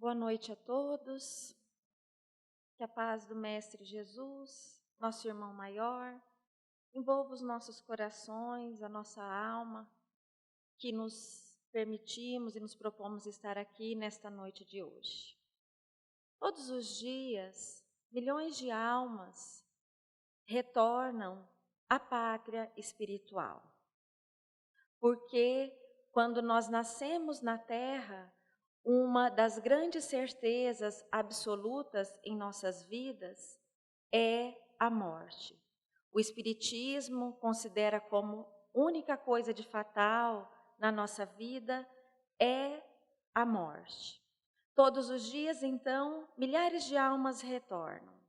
Boa noite a todos. Que a paz do Mestre Jesus, nosso irmão maior, envolva os nossos corações, a nossa alma, que nos permitimos e nos propomos estar aqui nesta noite de hoje. Todos os dias, milhões de almas retornam à pátria espiritual. Porque quando nós nascemos na Terra, uma das grandes certezas absolutas em nossas vidas é a morte. O Espiritismo considera como única coisa de fatal na nossa vida é a morte. Todos os dias, então, milhares de almas retornam.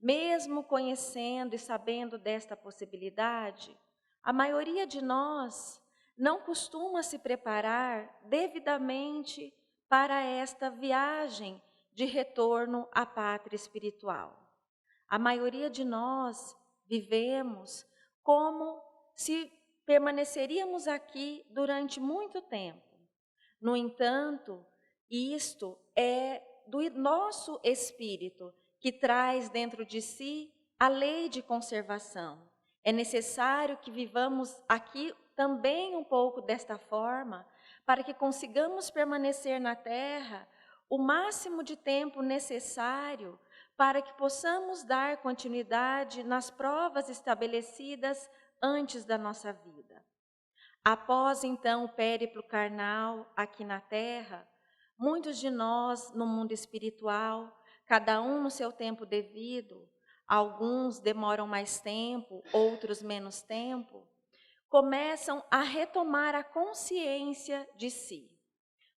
Mesmo conhecendo e sabendo desta possibilidade, a maioria de nós não costuma se preparar devidamente para esta viagem de retorno à pátria espiritual. A maioria de nós vivemos como se permaneceríamos aqui durante muito tempo. No entanto, isto é do nosso espírito que traz dentro de si a lei de conservação. É necessário que vivamos aqui também um pouco desta forma, para que consigamos permanecer na Terra o máximo de tempo necessário para que possamos dar continuidade nas provas estabelecidas antes da nossa vida. Após, então, o périplo carnal aqui na Terra, muitos de nós no mundo espiritual, cada um no seu tempo devido, alguns demoram mais tempo, outros menos tempo, começam a retomar a consciência de si.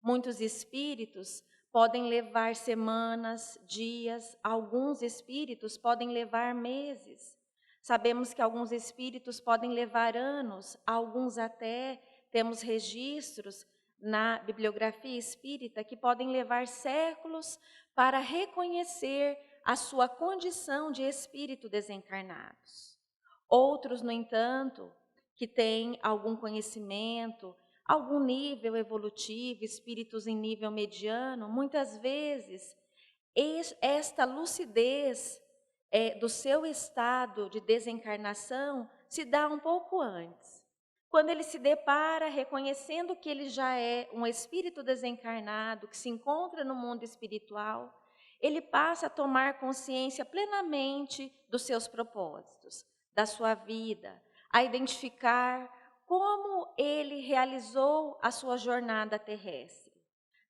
Muitos espíritos podem levar semanas, dias, alguns espíritos podem levar meses. Sabemos que alguns espíritos podem levar anos, alguns até temos registros na bibliografia espírita que podem levar séculos para reconhecer a sua condição de espírito desencarnados. Outros, no entanto, que têm algum conhecimento, algum nível evolutivo, espíritos em nível mediano, muitas vezes esta lucidez do seu estado de desencarnação se dá um pouco antes. Quando ele se depara reconhecendo que ele já é um espírito desencarnado, que se encontra no mundo espiritual, ele passa a tomar consciência plenamente dos seus propósitos, da sua vida, a identificar como ele realizou a sua jornada terrestre.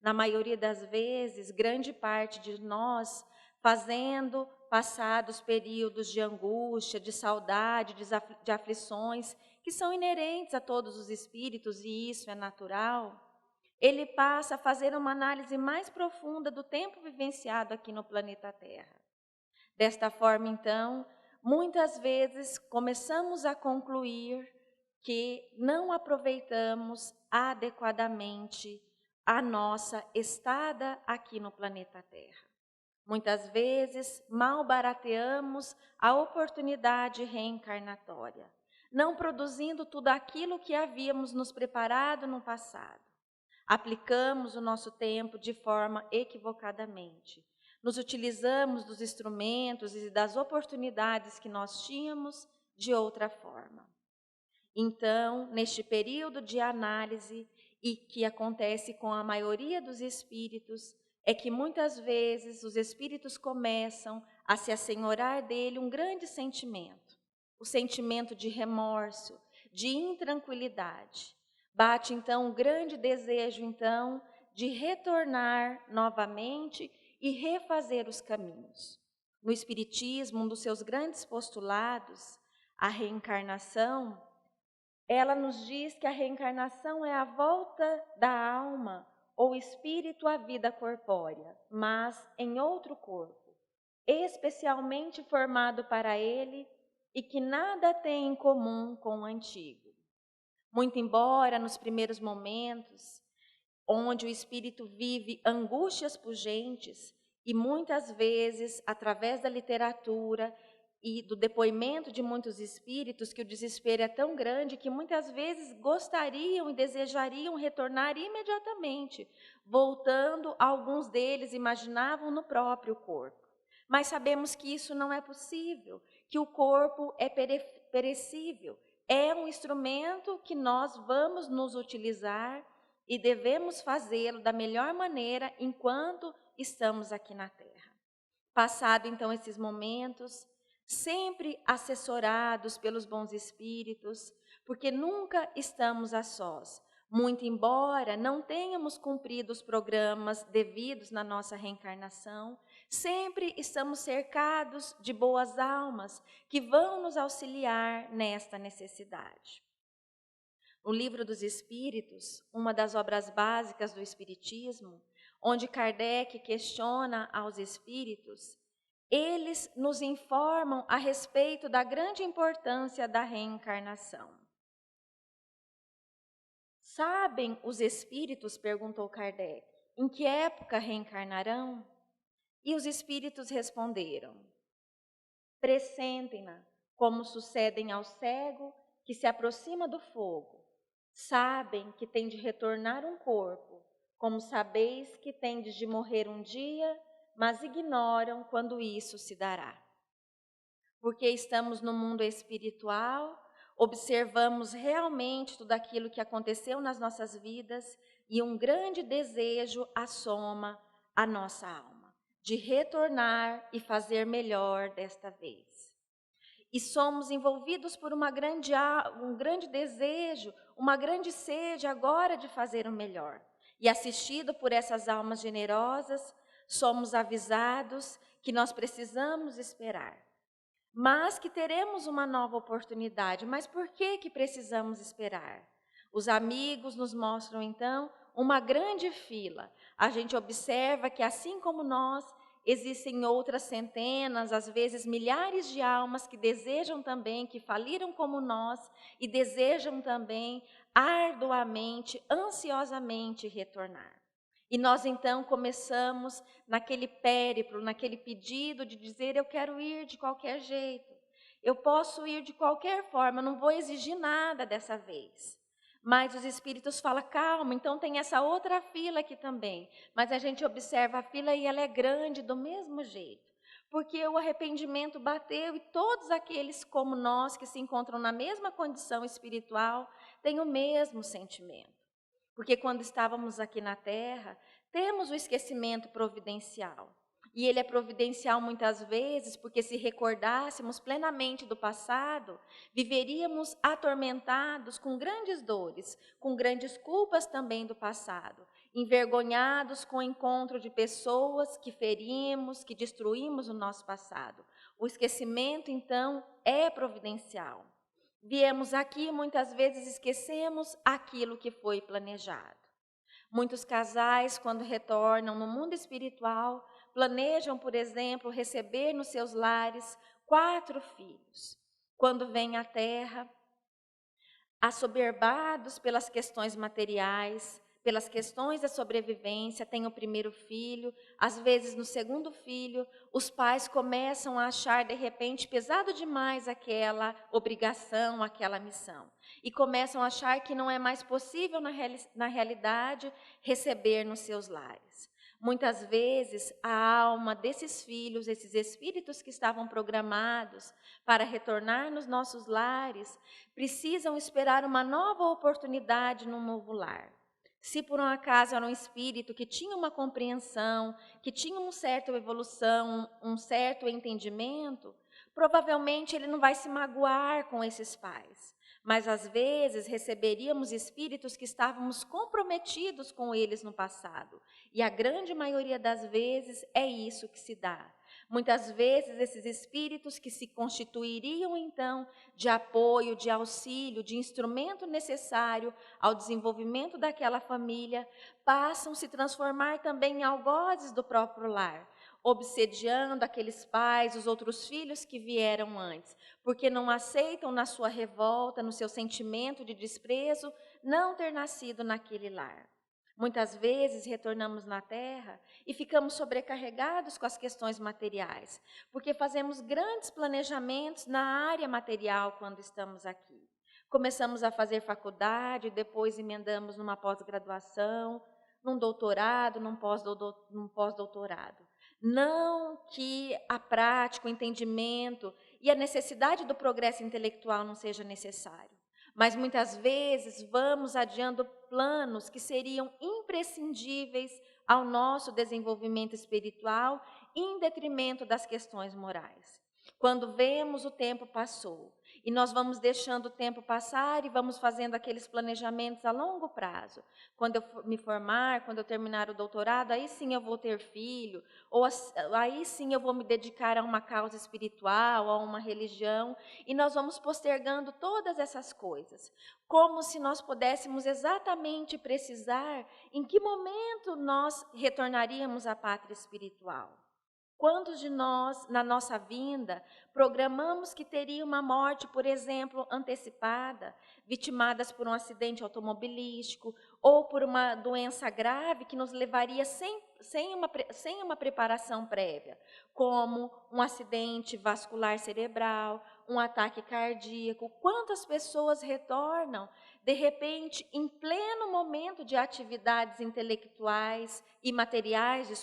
Na maioria das vezes, grande parte de nós fazendo passados períodos de angústia, de saudade, de aflições, que são inerentes a todos os espíritos, e isso é natural, ele passa a fazer uma análise mais profunda do tempo vivenciado aqui no planeta Terra. Desta forma, então, muitas vezes começamos a concluir que não aproveitamos adequadamente a nossa estada aqui no planeta Terra. Muitas vezes mal barateamos a oportunidade reencarnatória, não produzindo tudo aquilo que havíamos nos preparado no passado. Aplicamos o nosso tempo de forma equivocadamente. Nos utilizamos dos instrumentos e das oportunidades que nós tínhamos de outra forma. Então, neste período de análise, e que acontece com a maioria dos espíritos, é que muitas vezes os espíritos começam a se assenhorar dele um grande sentimento, o sentimento de remorso, de intranquilidade. Bate então um grande desejo então de retornar novamente e refazer os caminhos. No Espiritismo, um dos seus grandes postulados, a reencarnação, ela nos diz que a reencarnação é a volta da alma ou espírito à vida corpórea, mas em outro corpo, especialmente formado para ele e que nada tem em comum com o antigo. Muito embora nos primeiros momentos, onde o espírito vive angústias pungentes e muitas vezes, através da literatura, e do depoimento de muitos espíritos que o desespero é tão grande que muitas vezes gostariam e desejariam retornar imediatamente, voltando, alguns deles imaginavam no próprio corpo. Mas sabemos que isso não é possível, que o corpo é perecível, é um instrumento que nós vamos nos utilizar e devemos fazê-lo da melhor maneira enquanto estamos aqui na Terra. Passado então esses momentos, sempre assessorados pelos bons espíritos, porque nunca estamos a sós. Muito embora não tenhamos cumprido os programas devidos na nossa reencarnação, sempre estamos cercados de boas almas que vão nos auxiliar nesta necessidade. No Livro dos Espíritos, uma das obras básicas do Espiritismo, onde Kardec questiona aos espíritos, eles nos informam a respeito da grande importância da reencarnação. Sabem os espíritos, perguntou Kardec, em que época reencarnarão? E os espíritos responderam: pressentem-na, como sucedem ao cego que se aproxima do fogo. Sabem que tem de retornar um corpo, como sabeis que tendes de morrer um dia, mas ignoram quando isso se dará. Porque estamos no mundo espiritual, observamos realmente tudo aquilo que aconteceu nas nossas vidas e um grande desejo assoma a nossa alma, de retornar e fazer melhor desta vez. E somos envolvidos por um grande desejo, uma grande sede agora de fazer o melhor. E assistido por essas almas generosas, somos avisados que nós precisamos esperar. Mas que teremos uma nova oportunidade. Mas por que precisamos esperar? Os amigos nos mostram, então, uma grande fila. A gente observa que, assim como nós, existem outras centenas, às vezes milhares de almas que desejam também, que faliram como nós, e desejam também arduamente, ansiosamente retornar. E nós então começamos naquele périplo, naquele pedido de dizer: eu quero ir de qualquer jeito, eu posso ir de qualquer forma, eu não vou exigir nada dessa vez. Mas os espíritos falam: calma, então tem essa outra fila aqui também. Mas a gente observa a fila e ela é grande do mesmo jeito. Porque o arrependimento bateu e todos aqueles como nós que se encontram na mesma condição espiritual têm o mesmo sentimento. Porque quando estávamos aqui na Terra, temos o esquecimento providencial. E ele é providencial muitas vezes porque se recordássemos plenamente do passado, viveríamos atormentados com grandes dores, com grandes culpas também do passado, envergonhados com o encontro de pessoas que ferimos, que destruímos o nosso passado. O esquecimento, então, é providencial. Viemos aqui e muitas vezes esquecemos aquilo que foi planejado. Muitos casais, quando retornam no mundo espiritual, planejam, por exemplo, receber nos seus lares 4 filhos. Quando vêm à Terra, assoberbados pelas questões materiais, pelas questões da sobrevivência, tem o primeiro filho, às vezes no segundo filho, os pais começam a achar de repente pesado demais aquela obrigação, aquela missão. E começam a achar que não é mais possível na realidade receber nos seus lares. Muitas vezes a alma desses filhos, esses espíritos que estavam programados para retornar nos nossos lares, precisam esperar uma nova oportunidade num novo lar. Se por um acaso era um espírito que tinha uma compreensão, que tinha uma certa evolução, um certo entendimento, provavelmente ele não vai se magoar com esses pais. Mas às vezes receberíamos espíritos que estávamos comprometidos com eles no passado. E a grande maioria das vezes é isso que se dá. Muitas vezes esses espíritos que se constituiriam então de apoio, de auxílio, de instrumento necessário ao desenvolvimento daquela família, passam a se transformar também em algozes do próprio lar, obsediando aqueles pais, os outros filhos que vieram antes, porque não aceitam na sua revolta, no seu sentimento de desprezo, não ter nascido naquele lar. Muitas vezes retornamos na Terra e ficamos sobrecarregados com as questões materiais, porque fazemos grandes planejamentos na área material quando estamos aqui. Começamos a fazer faculdade, depois emendamos numa pós-graduação, num doutorado, num pós-doutorado. Não que a prática, o entendimento e a necessidade do progresso intelectual não seja necessário, mas muitas vezes vamos adiando planos que seriam imprescindíveis ao nosso desenvolvimento espiritual em detrimento das questões morais. Quando vemos, o tempo passou e nós vamos deixando o tempo passar e vamos fazendo aqueles planejamentos a longo prazo. Quando eu me formar, quando eu terminar o doutorado, aí sim eu vou ter filho, ou aí sim eu vou me dedicar a uma causa espiritual, a uma religião, e nós vamos postergando todas essas coisas, como se nós pudéssemos exatamente precisar em que momento nós retornaríamos à pátria espiritual. Quantos de nós, na nossa vinda, programamos que teria uma morte, por exemplo, antecipada, vitimadas por um acidente automobilístico ou por uma doença grave que nos levaria sem uma preparação prévia, como um acidente vascular cerebral, um ataque cardíaco? Quantas pessoas retornam, de repente, em pleno momento de atividades intelectuais e materiais de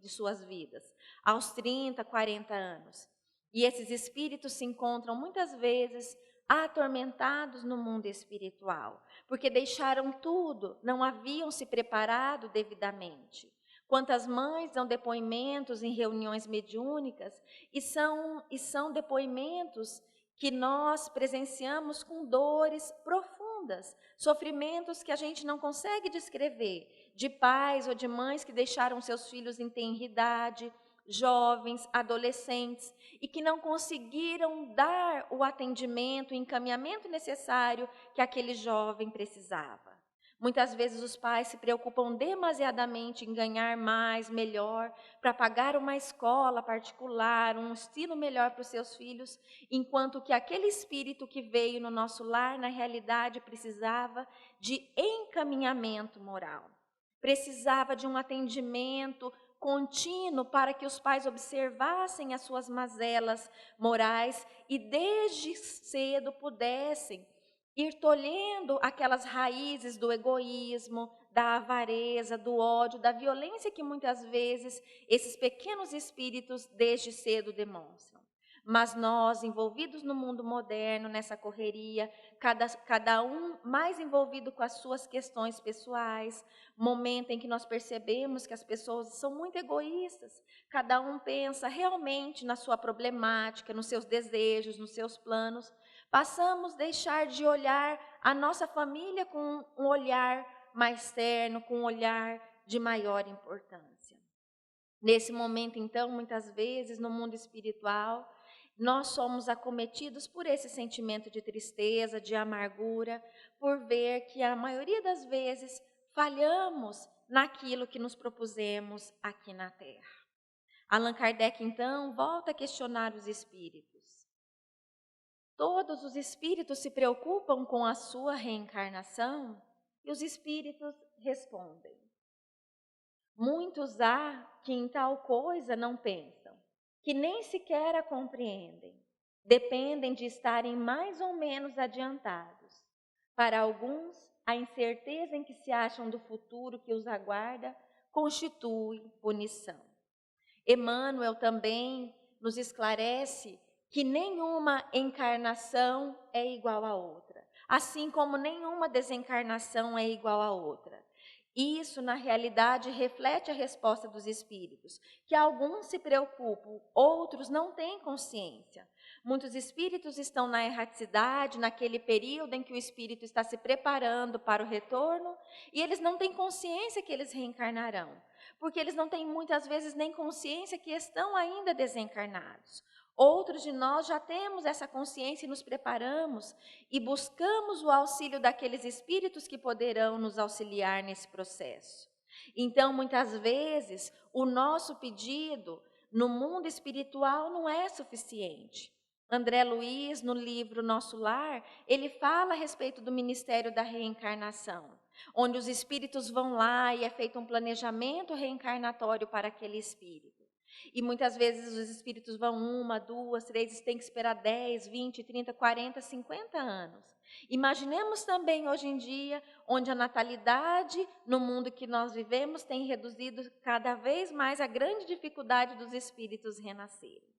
suas vidas, aos 30, 40 anos. E esses espíritos se encontram muitas vezes atormentados no mundo espiritual, porque deixaram tudo, não haviam se preparado devidamente. Quantas mães dão depoimentos em reuniões mediúnicas e são depoimentos que nós presenciamos com dores profundas, sofrimentos que a gente não consegue descrever, de pais ou de mães que deixaram seus filhos em tenra idade, jovens, adolescentes, e que não conseguiram dar o atendimento, o encaminhamento necessário que aquele jovem precisava. Muitas vezes os pais se preocupam demasiadamente em ganhar mais, melhor, para pagar uma escola particular, um ensino melhor para os seus filhos, enquanto que aquele espírito que veio no nosso lar, na realidade, precisava de encaminhamento moral. Precisava de um atendimento contínuo para que os pais observassem as suas mazelas morais e desde cedo pudessem ir tolhendo aquelas raízes do egoísmo, da avareza, do ódio, da violência que muitas vezes esses pequenos espíritos desde cedo demonstram. Mas nós, envolvidos no mundo moderno, nessa correria, cada um mais envolvido com as suas questões pessoais, momento em que nós percebemos que as pessoas são muito egoístas, cada um pensa realmente na sua problemática, nos seus desejos, nos seus planos, passamos a deixar de olhar a nossa família com um olhar mais terno, com um olhar de maior importância. Nesse momento, então, muitas vezes, no mundo espiritual, nós somos acometidos por esse sentimento de tristeza, de amargura, por ver que a maioria das vezes falhamos naquilo que nos propusemos aqui na Terra. Allan Kardec, então, volta a questionar os espíritos. Todos os espíritos se preocupam com a sua reencarnação? E os espíritos respondem: muitos há que em tal coisa não pensam, que nem sequer a compreendem. Dependem de estarem mais ou menos adiantados. Para alguns, a incerteza em que se acham do futuro que os aguarda constitui punição. Emmanuel também nos esclarece que nenhuma encarnação é igual à outra, assim como nenhuma desencarnação é igual à outra. Isso, na realidade, reflete a resposta dos espíritos, que alguns se preocupam, outros não têm consciência. Muitos espíritos estão na erraticidade, naquele período em que o espírito está se preparando para o retorno, e eles não têm consciência que eles reencarnarão, porque eles não têm muitas vezes nem consciência que estão ainda desencarnados. Outros de nós já temos essa consciência e nos preparamos e buscamos o auxílio daqueles espíritos que poderão nos auxiliar nesse processo. Então, muitas vezes, o nosso pedido no mundo espiritual não é suficiente. André Luiz, no livro Nosso Lar, ele fala a respeito do ministério da reencarnação. onde os espíritos vão lá e é feito um planejamento reencarnatório para aquele espírito. E muitas vezes os espíritos vão 1, 2, 3, tem que esperar 10, 20, 30, 40, 50 anos. Imaginemos também hoje em dia, onde a natalidade no mundo que nós vivemos tem reduzido cada vez mais a grande dificuldade dos espíritos renascerem.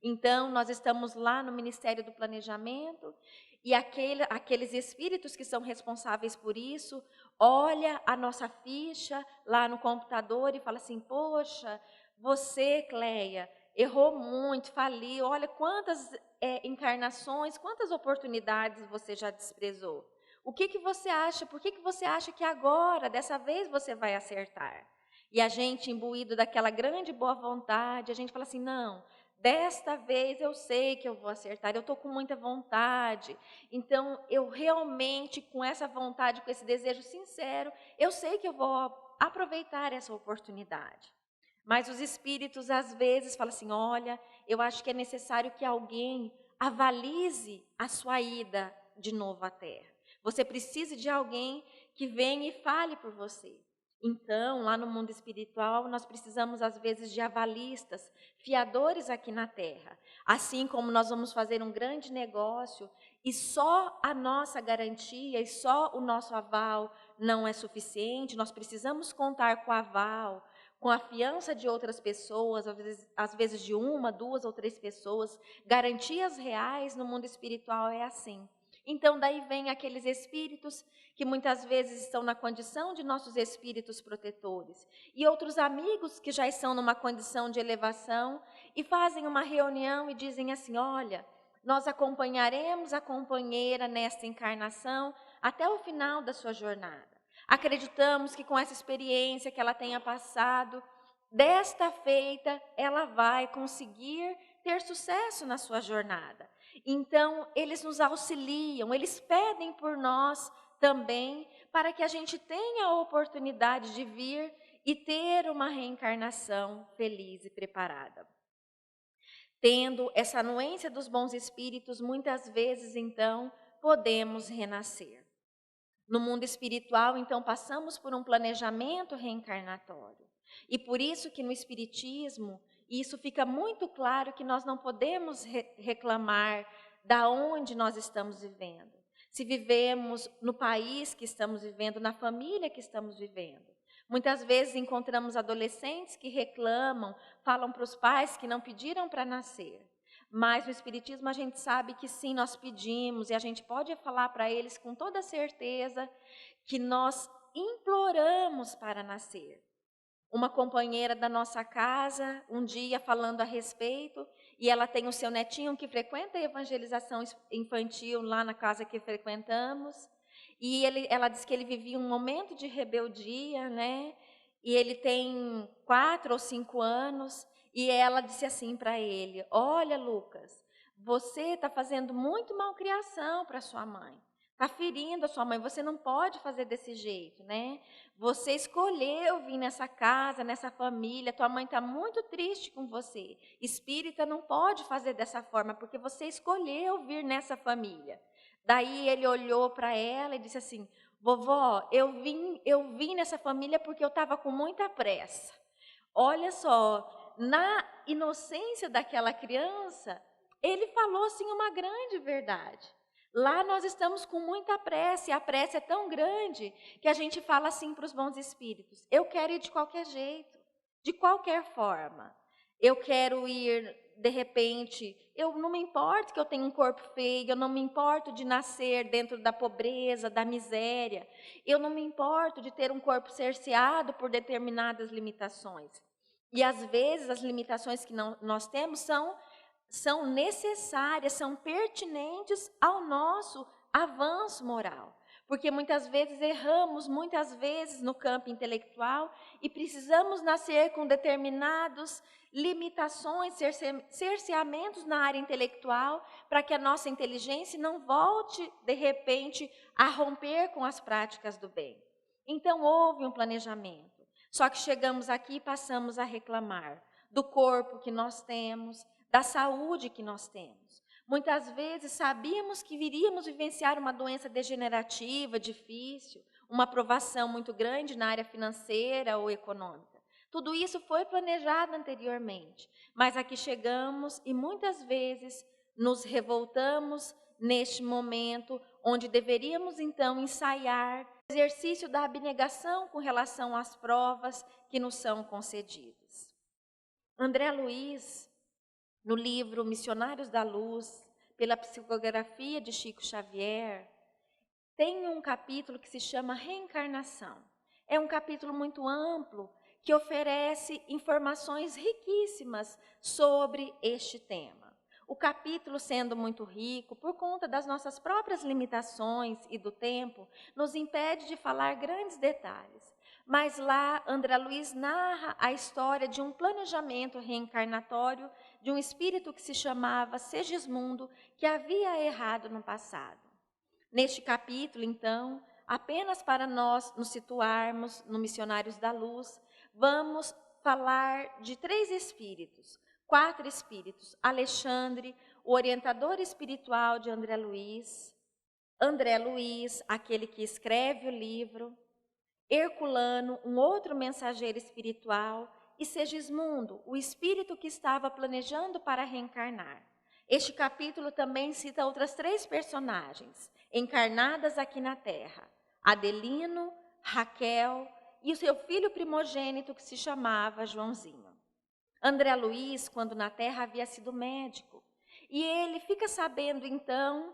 Então, nós estamos lá no Ministério do Planejamento e aqueles espíritos que são responsáveis por isso, olha a nossa ficha lá no computador e fala assim, poxa, você, Cleia, errou muito, faliu, olha quantas encarnações, quantas oportunidades você já desprezou. O que você acha? Por que você acha que agora, dessa vez, você vai acertar? E a gente, imbuído daquela grande boa vontade, a gente fala assim, não, desta vez eu sei que eu vou acertar, eu estou com muita vontade. Então, eu realmente, com essa vontade, com esse desejo sincero, eu sei que eu vou aproveitar essa oportunidade. Mas os espíritos, às vezes, falam assim, olha, eu acho que é necessário que alguém avalize a sua ida de novo à Terra. Você precisa de alguém que venha e fale por você. Então, lá no mundo espiritual, nós precisamos, às vezes, de avalistas, fiadores aqui na Terra. Assim como nós vamos fazer um grande negócio e só a nossa garantia e só o nosso aval não é suficiente, nós precisamos contar com o aval, com a fiança de outras pessoas, às vezes de 1, 2 ou 3 pessoas, garantias reais no mundo espiritual é assim. Então, daí vem aqueles espíritos que muitas vezes estão na condição de nossos espíritos protetores. E outros amigos que já estão numa condição de elevação e fazem uma reunião e dizem assim, olha, nós acompanharemos a companheira nesta encarnação até o final da sua jornada. Acreditamos que com essa experiência que ela tenha passado, desta feita, ela vai conseguir ter sucesso na sua jornada. Então, eles nos auxiliam, eles pedem por nós também, para que a gente tenha a oportunidade de vir e ter uma reencarnação feliz e preparada. Tendo essa anuência dos bons espíritos, muitas vezes, então, podemos renascer. No mundo espiritual, então, passamos por um planejamento reencarnatório. E por isso que no Espiritismo, isso fica muito claro que nós não podemos reclamar da onde nós estamos vivendo. Se vivemos no país que estamos vivendo, na família que estamos vivendo. Muitas vezes encontramos adolescentes que reclamam, falam para os pais que não pediram para nascer. Mas no Espiritismo a gente sabe que sim, nós pedimos e a gente pode falar para eles com toda certeza que nós imploramos para nascer. Uma companheira da nossa casa, um dia falando a respeito, e ela tem o seu netinho que frequenta a evangelização infantil lá na casa que frequentamos, e ela disse que ele vivia um momento de rebeldia, né? E ele tem 4 ou 5 anos, e ela disse assim para ele, olha, Lucas, você está fazendo muito malcriação para sua mãe. Está ferindo a sua mãe, você não pode fazer desse jeito, né? Você escolheu vir nessa casa, nessa família, tua mãe está muito triste com você. Espírita não pode fazer dessa forma, porque você escolheu vir nessa família. Daí ele olhou para ela e disse assim, vovó, eu vim nessa família porque eu estava com muita pressa. Olha só, na inocência daquela criança, ele falou assim uma grande verdade. Lá nós estamos com muita pressa, e a pressa é tão grande que a gente fala assim para os bons espíritos, eu quero ir de qualquer jeito, de qualquer forma. Eu quero ir, de repente, eu não me importo que eu tenha um corpo feio, eu não me importo de nascer dentro da pobreza, da miséria, eu não me importo de ter um corpo cerceado por determinadas limitações. E às vezes as limitações que nós temos são necessárias, são pertinentes ao nosso avanço moral. Porque muitas vezes erramos, muitas vezes no campo intelectual e precisamos nascer com determinadas limitações, cerceamentos na área intelectual para que a nossa inteligência não volte, de repente, a romper com as práticas do bem. Então, houve um planejamento. Só que chegamos aqui e passamos a reclamar do corpo que nós temos, da saúde que nós temos. Muitas vezes sabíamos que viríamos vivenciar uma doença degenerativa, difícil, uma aprovação muito grande na área financeira ou econômica. Tudo isso foi planejado anteriormente, mas aqui chegamos e muitas vezes nos revoltamos neste momento onde deveríamos então ensaiar o exercício da abnegação com relação às provas que nos são concedidas. André Luiz, no livro Missionários da Luz, pela psicografia de Chico Xavier, tem um capítulo que se chama Reencarnação. É um capítulo muito amplo que oferece informações riquíssimas sobre este tema. O capítulo, sendo muito rico, por conta das nossas próprias limitações e do tempo, nos impede de falar grandes detalhes. Mas lá, André Luiz narra a história de um planejamento reencarnatório de um espírito que se chamava Segismundo, que havia errado no passado. Neste capítulo, então, apenas para nós nos situarmos no Missionários da Luz, vamos falar de 3 espíritos, 4 espíritos: Alexandre, o orientador espiritual de André Luiz, aquele que escreve o livro, Herculano, um outro mensageiro espiritual, e Segismundo, o espírito que estava planejando para reencarnar. Este capítulo também cita outras 3 personagens, encarnadas aqui na Terra: Adelino, Raquel e o seu filho primogênito que se chamava Joãozinho. André Luiz, quando na Terra, havia sido médico. E ele fica sabendo, então,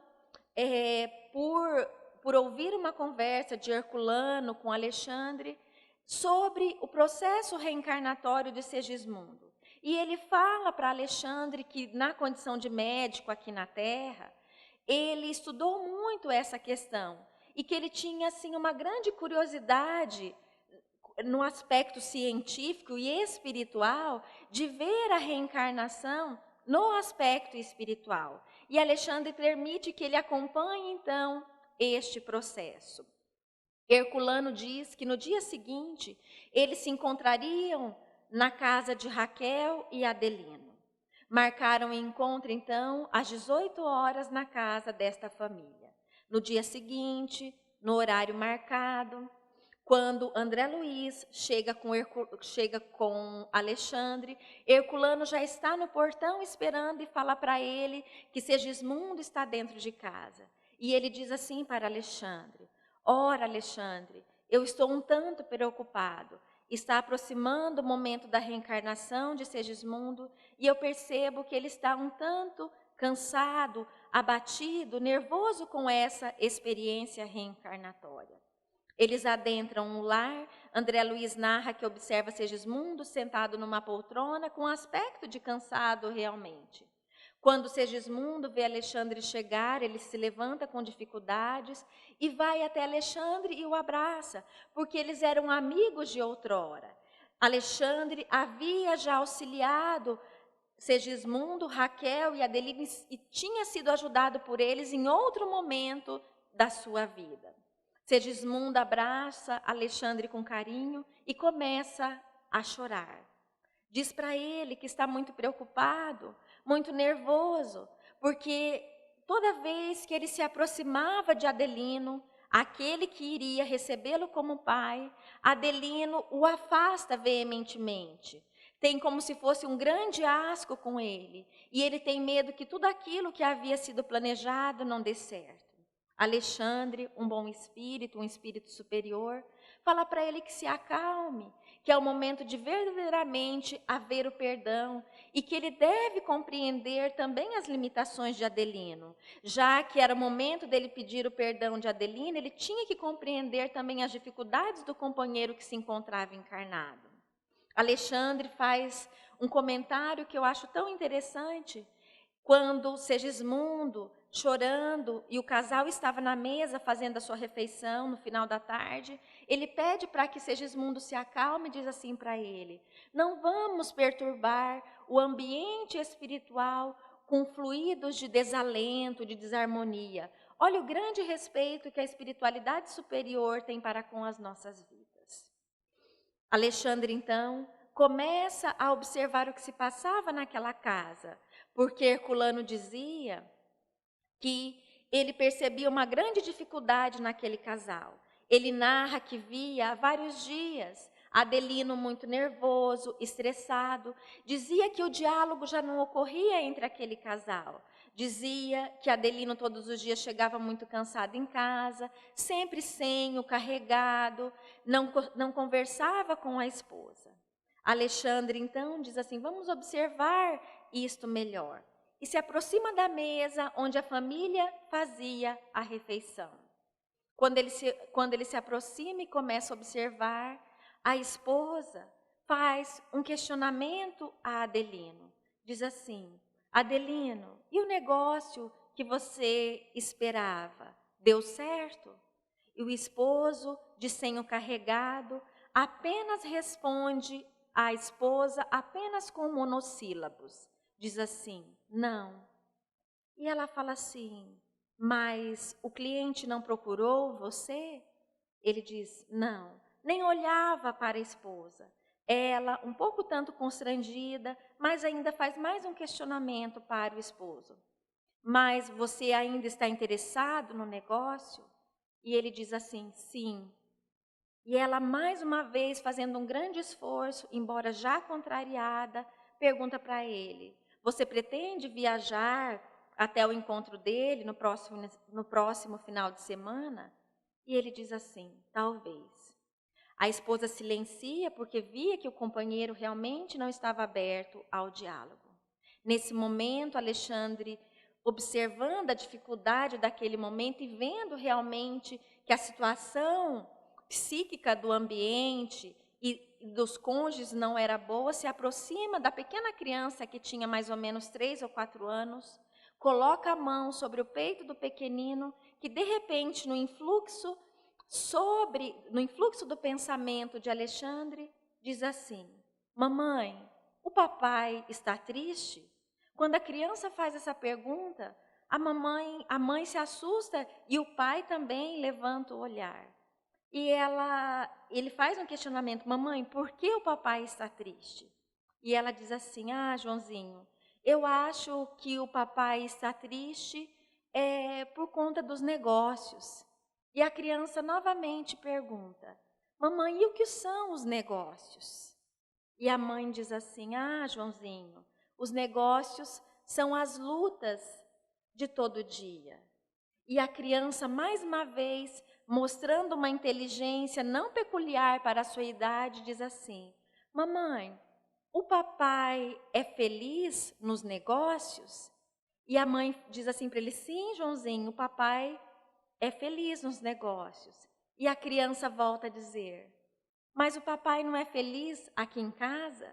por ouvir uma conversa de Herculano com Alexandre sobre o processo reencarnatório de Segismundo. E ele fala para Alexandre que, na condição de médico aqui na Terra, ele estudou muito essa questão e que ele tinha assim uma grande curiosidade no aspecto científico e espiritual de ver a reencarnação no aspecto espiritual. E Alexandre permite que ele acompanhe então este processo. Herculano diz que no dia seguinte eles se encontrariam na casa de Raquel e Adelino. Marcaram o encontro, então, às 18 horas na casa desta família. No dia seguinte, no horário marcado, quando André Luiz chega com Alexandre, Herculano já está no portão esperando e fala para ele que Segismundo está dentro de casa. E ele diz assim para Alexandre: ora, Alexandre, eu estou um tanto preocupado. Está aproximando o momento da reencarnação de Segismundo e eu percebo que ele está um tanto cansado, abatido, nervoso com essa experiência reencarnatória. Eles adentram o lar. André Luiz narra que observa Segismundo sentado numa poltrona com aspecto de cansado realmente. Quando Segismundo vê Alexandre chegar, ele se levanta com dificuldades e vai até Alexandre e o abraça, porque eles eram amigos de outrora. Alexandre havia já auxiliado Segismundo, Raquel e Adelino e tinha sido ajudado por eles em outro momento da sua vida. Segismundo abraça Alexandre com carinho e começa a chorar. Diz para ele que está muito preocupado, muito nervoso, porque toda vez que ele se aproximava de Adelino, aquele que iria recebê-lo como pai, Adelino o afasta veementemente. Tem como se fosse um grande asco com ele, e ele tem medo que tudo aquilo que havia sido planejado não dê certo. Alexandre, um bom espírito, um espírito superior, fala para ele que se acalme, que é o momento de verdadeiramente haver o perdão e que ele deve compreender também as limitações de Adelino. Já que era o momento dele pedir o perdão de Adelino, ele tinha que compreender também as dificuldades do companheiro que se encontrava encarnado. Alexandre faz um comentário que eu acho tão interessante. Quando Segismundo, chorando, e o casal estava na mesa fazendo a sua refeição no final da tarde, ele pede para que Segismundo se acalme e diz assim para ele: não vamos perturbar o ambiente espiritual com fluidos de desalento, de desarmonia. Olha o grande respeito que a espiritualidade superior tem para com as nossas vidas. Alexandre, então, começa a observar o que se passava naquela casa, porque Herculano dizia que ele percebia uma grande dificuldade naquele casal. Ele narra que via há vários dias Adelino muito nervoso, estressado. Dizia que o diálogo já não ocorria entre aquele casal. Dizia que Adelino todos os dias chegava muito cansado em casa, sempre senho, carregado, não conversava com a esposa. Alexandre, então, diz assim: vamos observar isto melhor. E se aproxima da mesa onde a família fazia a refeição. Quando ele se aproxima e começa a observar, a esposa faz um questionamento a Adelino. Diz assim: Adelino, e o negócio que você esperava, deu certo? E o esposo, de senho carregado, apenas responde à esposa apenas com monossílabos. Diz assim: não. E ela fala assim: mas o cliente não procurou você? Ele diz: não, nem olhava para a esposa. Ela, um pouco tanto constrangida, mas ainda faz mais um questionamento para o esposo. Mas você ainda está interessado no negócio? E ele diz assim: sim. E ela, mais uma vez, fazendo um grande esforço, embora já contrariada, pergunta para ele: você pretende viajar até o encontro dele no próximo final de semana? E ele diz assim: talvez. A esposa silencia porque via que o companheiro realmente não estava aberto ao diálogo. Nesse momento, Alexandre, observando a dificuldade daquele momento e vendo realmente que a situação psíquica do ambiente e dos cônjuges não era boa, se aproxima da pequena criança que tinha mais ou menos 3 ou 4 anos, coloca a mão sobre o peito do pequenino, que de repente no influxo do pensamento de Alexandre, diz assim: mamãe, o papai está triste? Quando a criança faz essa pergunta, a mãe se assusta e o pai também levanta o olhar. E ele faz um questionamento: mamãe, por que o papai está triste? E ela diz assim: Joãozinho, eu acho que o papai está triste por conta dos negócios. E a criança novamente pergunta: mamãe, e o que são os negócios? E a mãe diz assim: Joãozinho, os negócios são as lutas de todo dia. E a criança, mais uma vez, mostrando uma inteligência não peculiar para a sua idade, diz assim: mamãe, o papai é feliz nos negócios? E a mãe diz assim para ele: sim, Joãozinho, o papai é feliz nos negócios. E a criança volta a dizer: mas o papai não é feliz aqui em casa?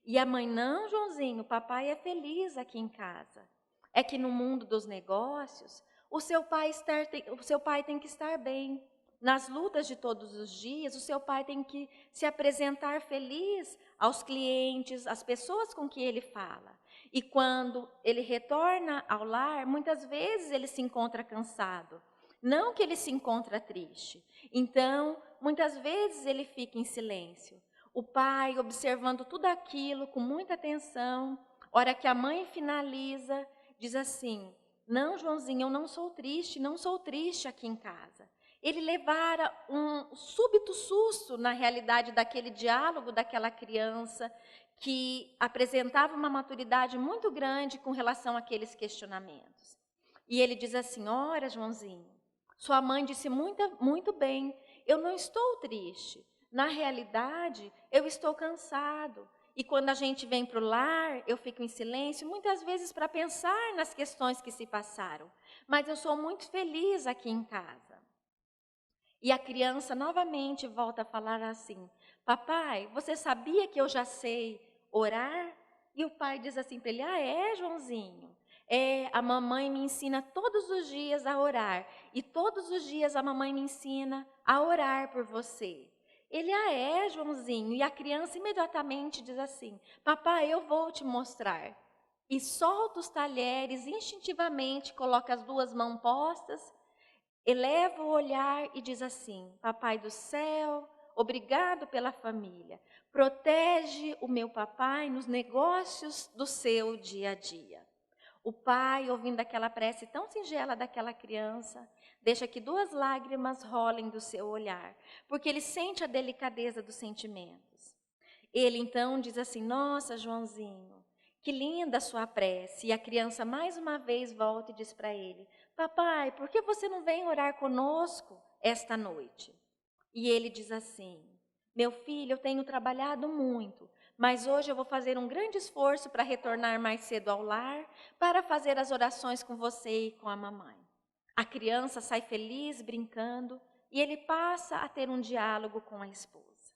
E a mãe: não, Joãozinho, o papai é feliz aqui em casa. É que no mundo dos negócios, o seu pai tem que estar bem. Nas lutas de todos os dias, o seu pai tem que se apresentar feliz aos clientes, às pessoas com que ele fala. E quando ele retorna ao lar, muitas vezes ele se encontra cansado. Não que ele se encontra triste. Então, muitas vezes ele fica em silêncio. O pai observando tudo aquilo com muita atenção. Hora que a mãe finaliza, diz assim: não, Joãozinho, eu não sou triste aqui em casa. Ele levara um súbito susto na realidade daquele diálogo daquela criança que apresentava uma maturidade muito grande com relação àqueles questionamentos. E ele diz assim: ora, Joãozinho, sua mãe disse muito bem, eu não estou triste. Na realidade, eu estou cansado. E quando a gente vem para o lar, eu fico em silêncio, muitas vezes para pensar nas questões que se passaram. Mas eu sou muito feliz aqui em casa. E a criança novamente volta a falar assim: papai, você sabia que eu já sei orar? E o pai diz assim para ele: é, Joãozinho? A mamãe me ensina todos os dias a orar. E todos os dias a mamãe me ensina a orar por você. Ele: é, Joãozinho? E a criança imediatamente diz assim: papai, eu vou te mostrar. E solta os talheres, instintivamente coloca as 2 mãos postas, eleva o olhar e diz assim: papai do céu, obrigado pela família. Protege o meu papai nos negócios do seu dia a dia. O pai, ouvindo aquela prece tão singela daquela criança, deixa que 2 lágrimas rolem do seu olhar, porque ele sente a delicadeza dos sentimentos. Ele então diz assim: nossa, Joãozinho, que linda a sua prece. E a criança mais uma vez volta e diz para ele: papai, por que você não vem orar conosco esta noite? E ele diz assim: meu filho, eu tenho trabalhado muito, mas hoje eu vou fazer um grande esforço para retornar mais cedo ao lar, para fazer as orações com você e com a mamãe. A criança sai feliz, brincando, e ele passa a ter um diálogo com a esposa.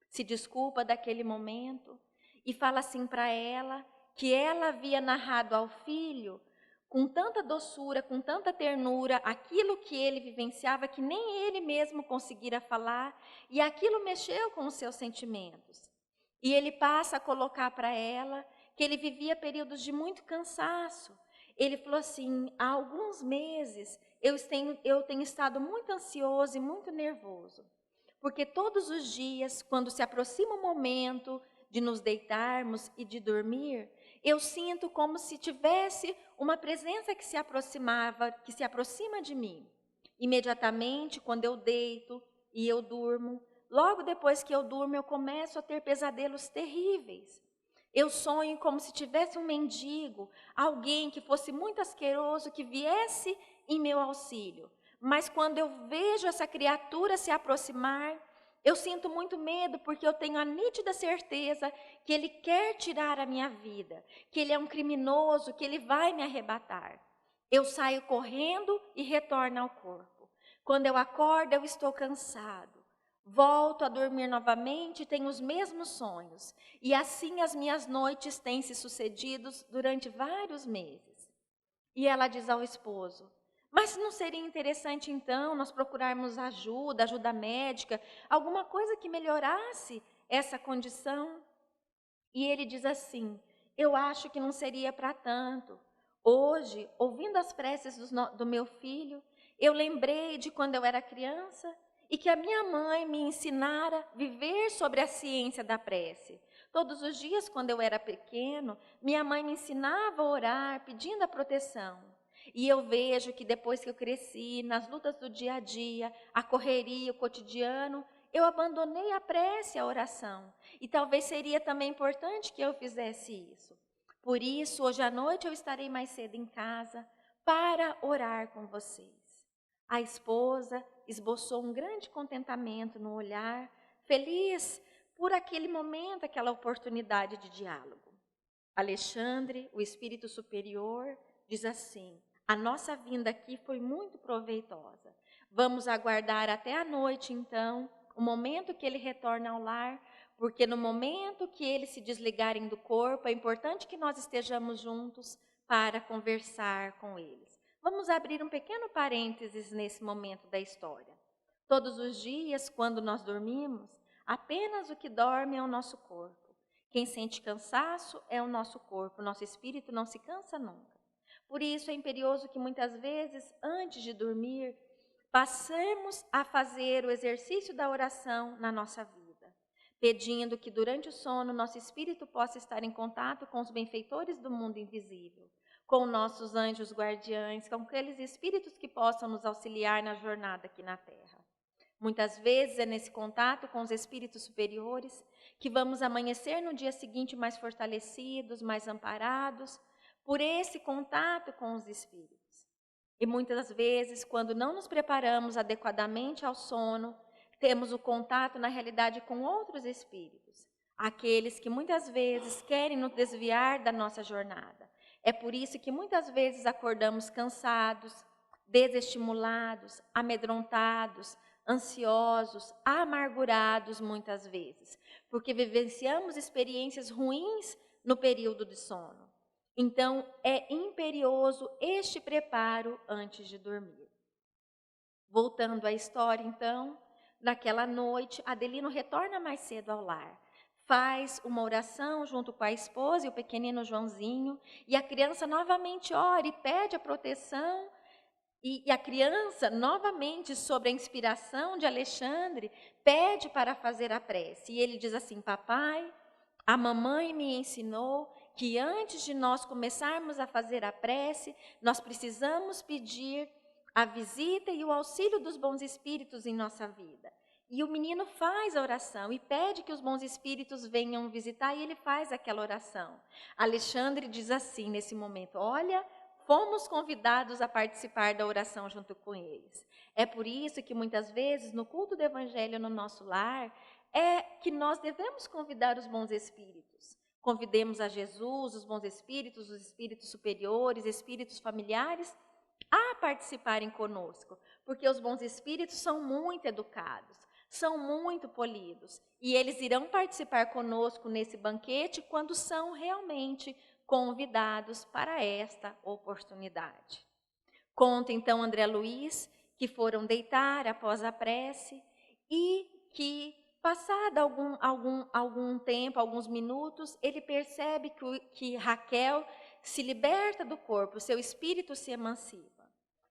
Se desculpa daquele momento e fala assim para ela que ela havia narrado ao filho com tanta doçura, com tanta ternura, aquilo que ele vivenciava que nem ele mesmo conseguira falar, e aquilo mexeu com os seus sentimentos. E ele passa a colocar para ela que ele vivia períodos de muito cansaço. Ele falou assim: há alguns meses eu tenho estado muito ansioso e muito nervoso, porque todos os dias, quando se aproxima o momento de nos deitarmos e de dormir, eu sinto como se tivesse uma presença que se aproxima de mim. Imediatamente, quando eu deito e eu durmo, logo depois que eu durmo, eu começo a ter pesadelos terríveis. Eu sonho como se tivesse um mendigo, alguém que fosse muito asqueroso, que viesse em meu auxílio. Mas quando eu vejo essa criatura se aproximar, eu sinto muito medo, porque eu tenho a nítida certeza que ele quer tirar a minha vida, que ele é um criminoso, que ele vai me arrebatar. Eu saio correndo e retorno ao corpo. Quando eu acordo, eu estou cansado. Volto a dormir novamente e tenho os mesmos sonhos. E assim as minhas noites têm se sucedido durante vários meses. E ela diz ao esposo: mas não seria interessante então nós procurarmos ajuda médica, alguma coisa que melhorasse essa condição? E ele diz assim: eu acho que não seria para tanto. Hoje, ouvindo as preces do meu filho, eu lembrei de quando eu era criança e que a minha mãe me ensinara a viver sobre a ciência da prece. Todos os dias, quando eu era pequeno, minha mãe me ensinava a orar, pedindo a proteção. E eu vejo que depois que eu cresci, nas lutas do dia a dia, a correria, o cotidiano, eu abandonei a prece, a oração. E talvez seria também importante que eu fizesse isso. Por isso, hoje à noite eu estarei mais cedo em casa para orar com vocês. A esposa esboçou um grande contentamento no olhar, feliz por aquele momento, aquela oportunidade de diálogo. Alexandre, o espírito superior, diz assim: a nossa vinda aqui foi muito proveitosa. Vamos aguardar até a noite, então, o momento que ele retorna ao lar, porque no momento que eles se desligarem do corpo, é importante que nós estejamos juntos para conversar com eles. Vamos abrir um pequeno parênteses nesse momento da história. Todos os dias, quando nós dormimos, apenas o que dorme é o nosso corpo. Quem sente cansaço é o nosso corpo, o nosso espírito não se cansa nunca. Por isso é imperioso que muitas vezes, antes de dormir, passemos a fazer o exercício da oração na nossa vida, pedindo que durante o sono nosso espírito possa estar em contato com os benfeitores do mundo invisível, com nossos anjos guardiães, com aqueles espíritos que possam nos auxiliar na jornada aqui na Terra. Muitas vezes é nesse contato com os espíritos superiores que vamos amanhecer no dia seguinte mais fortalecidos, mais amparados, por esse contato com os espíritos. E muitas vezes, quando não nos preparamos adequadamente ao sono, temos o contato, na realidade, com outros espíritos, aqueles que muitas vezes querem nos desviar da nossa jornada. É por isso que muitas vezes acordamos cansados, desestimulados, amedrontados, ansiosos, amargurados muitas vezes, porque vivenciamos experiências ruins no período de sono. Então, é imperioso este preparo antes de dormir. Voltando à história, então, naquela noite, Adelino retorna mais cedo ao lar. Faz uma oração junto com a esposa e o pequenino Joãozinho, e a criança novamente ora e pede a proteção. E a criança, novamente, sob a inspiração de Alexandre, pede para fazer a prece. E ele diz assim: papai, a mamãe me ensinou que antes de nós começarmos a fazer a prece, nós precisamos pedir a visita e o auxílio dos bons espíritos em nossa vida. E o menino faz a oração e pede que os bons espíritos venham visitar, e ele faz aquela oração. Alexandre diz assim nesse momento: olha, fomos convidados a participar da oração junto com eles. É por isso que muitas vezes no culto do evangelho no nosso lar, é que nós devemos convidar os bons espíritos. Convidemos a Jesus, os bons espíritos, os espíritos superiores, espíritos familiares, a participarem conosco, porque os bons espíritos são muito educados, são muito polidos, e eles irão participar conosco nesse banquete quando são realmente convidados para esta oportunidade. Conta então André Luiz que foram deitar após a prece e que, passado algum tempo, alguns minutos, ele percebe que Raquel se liberta do corpo, seu espírito se emancipa.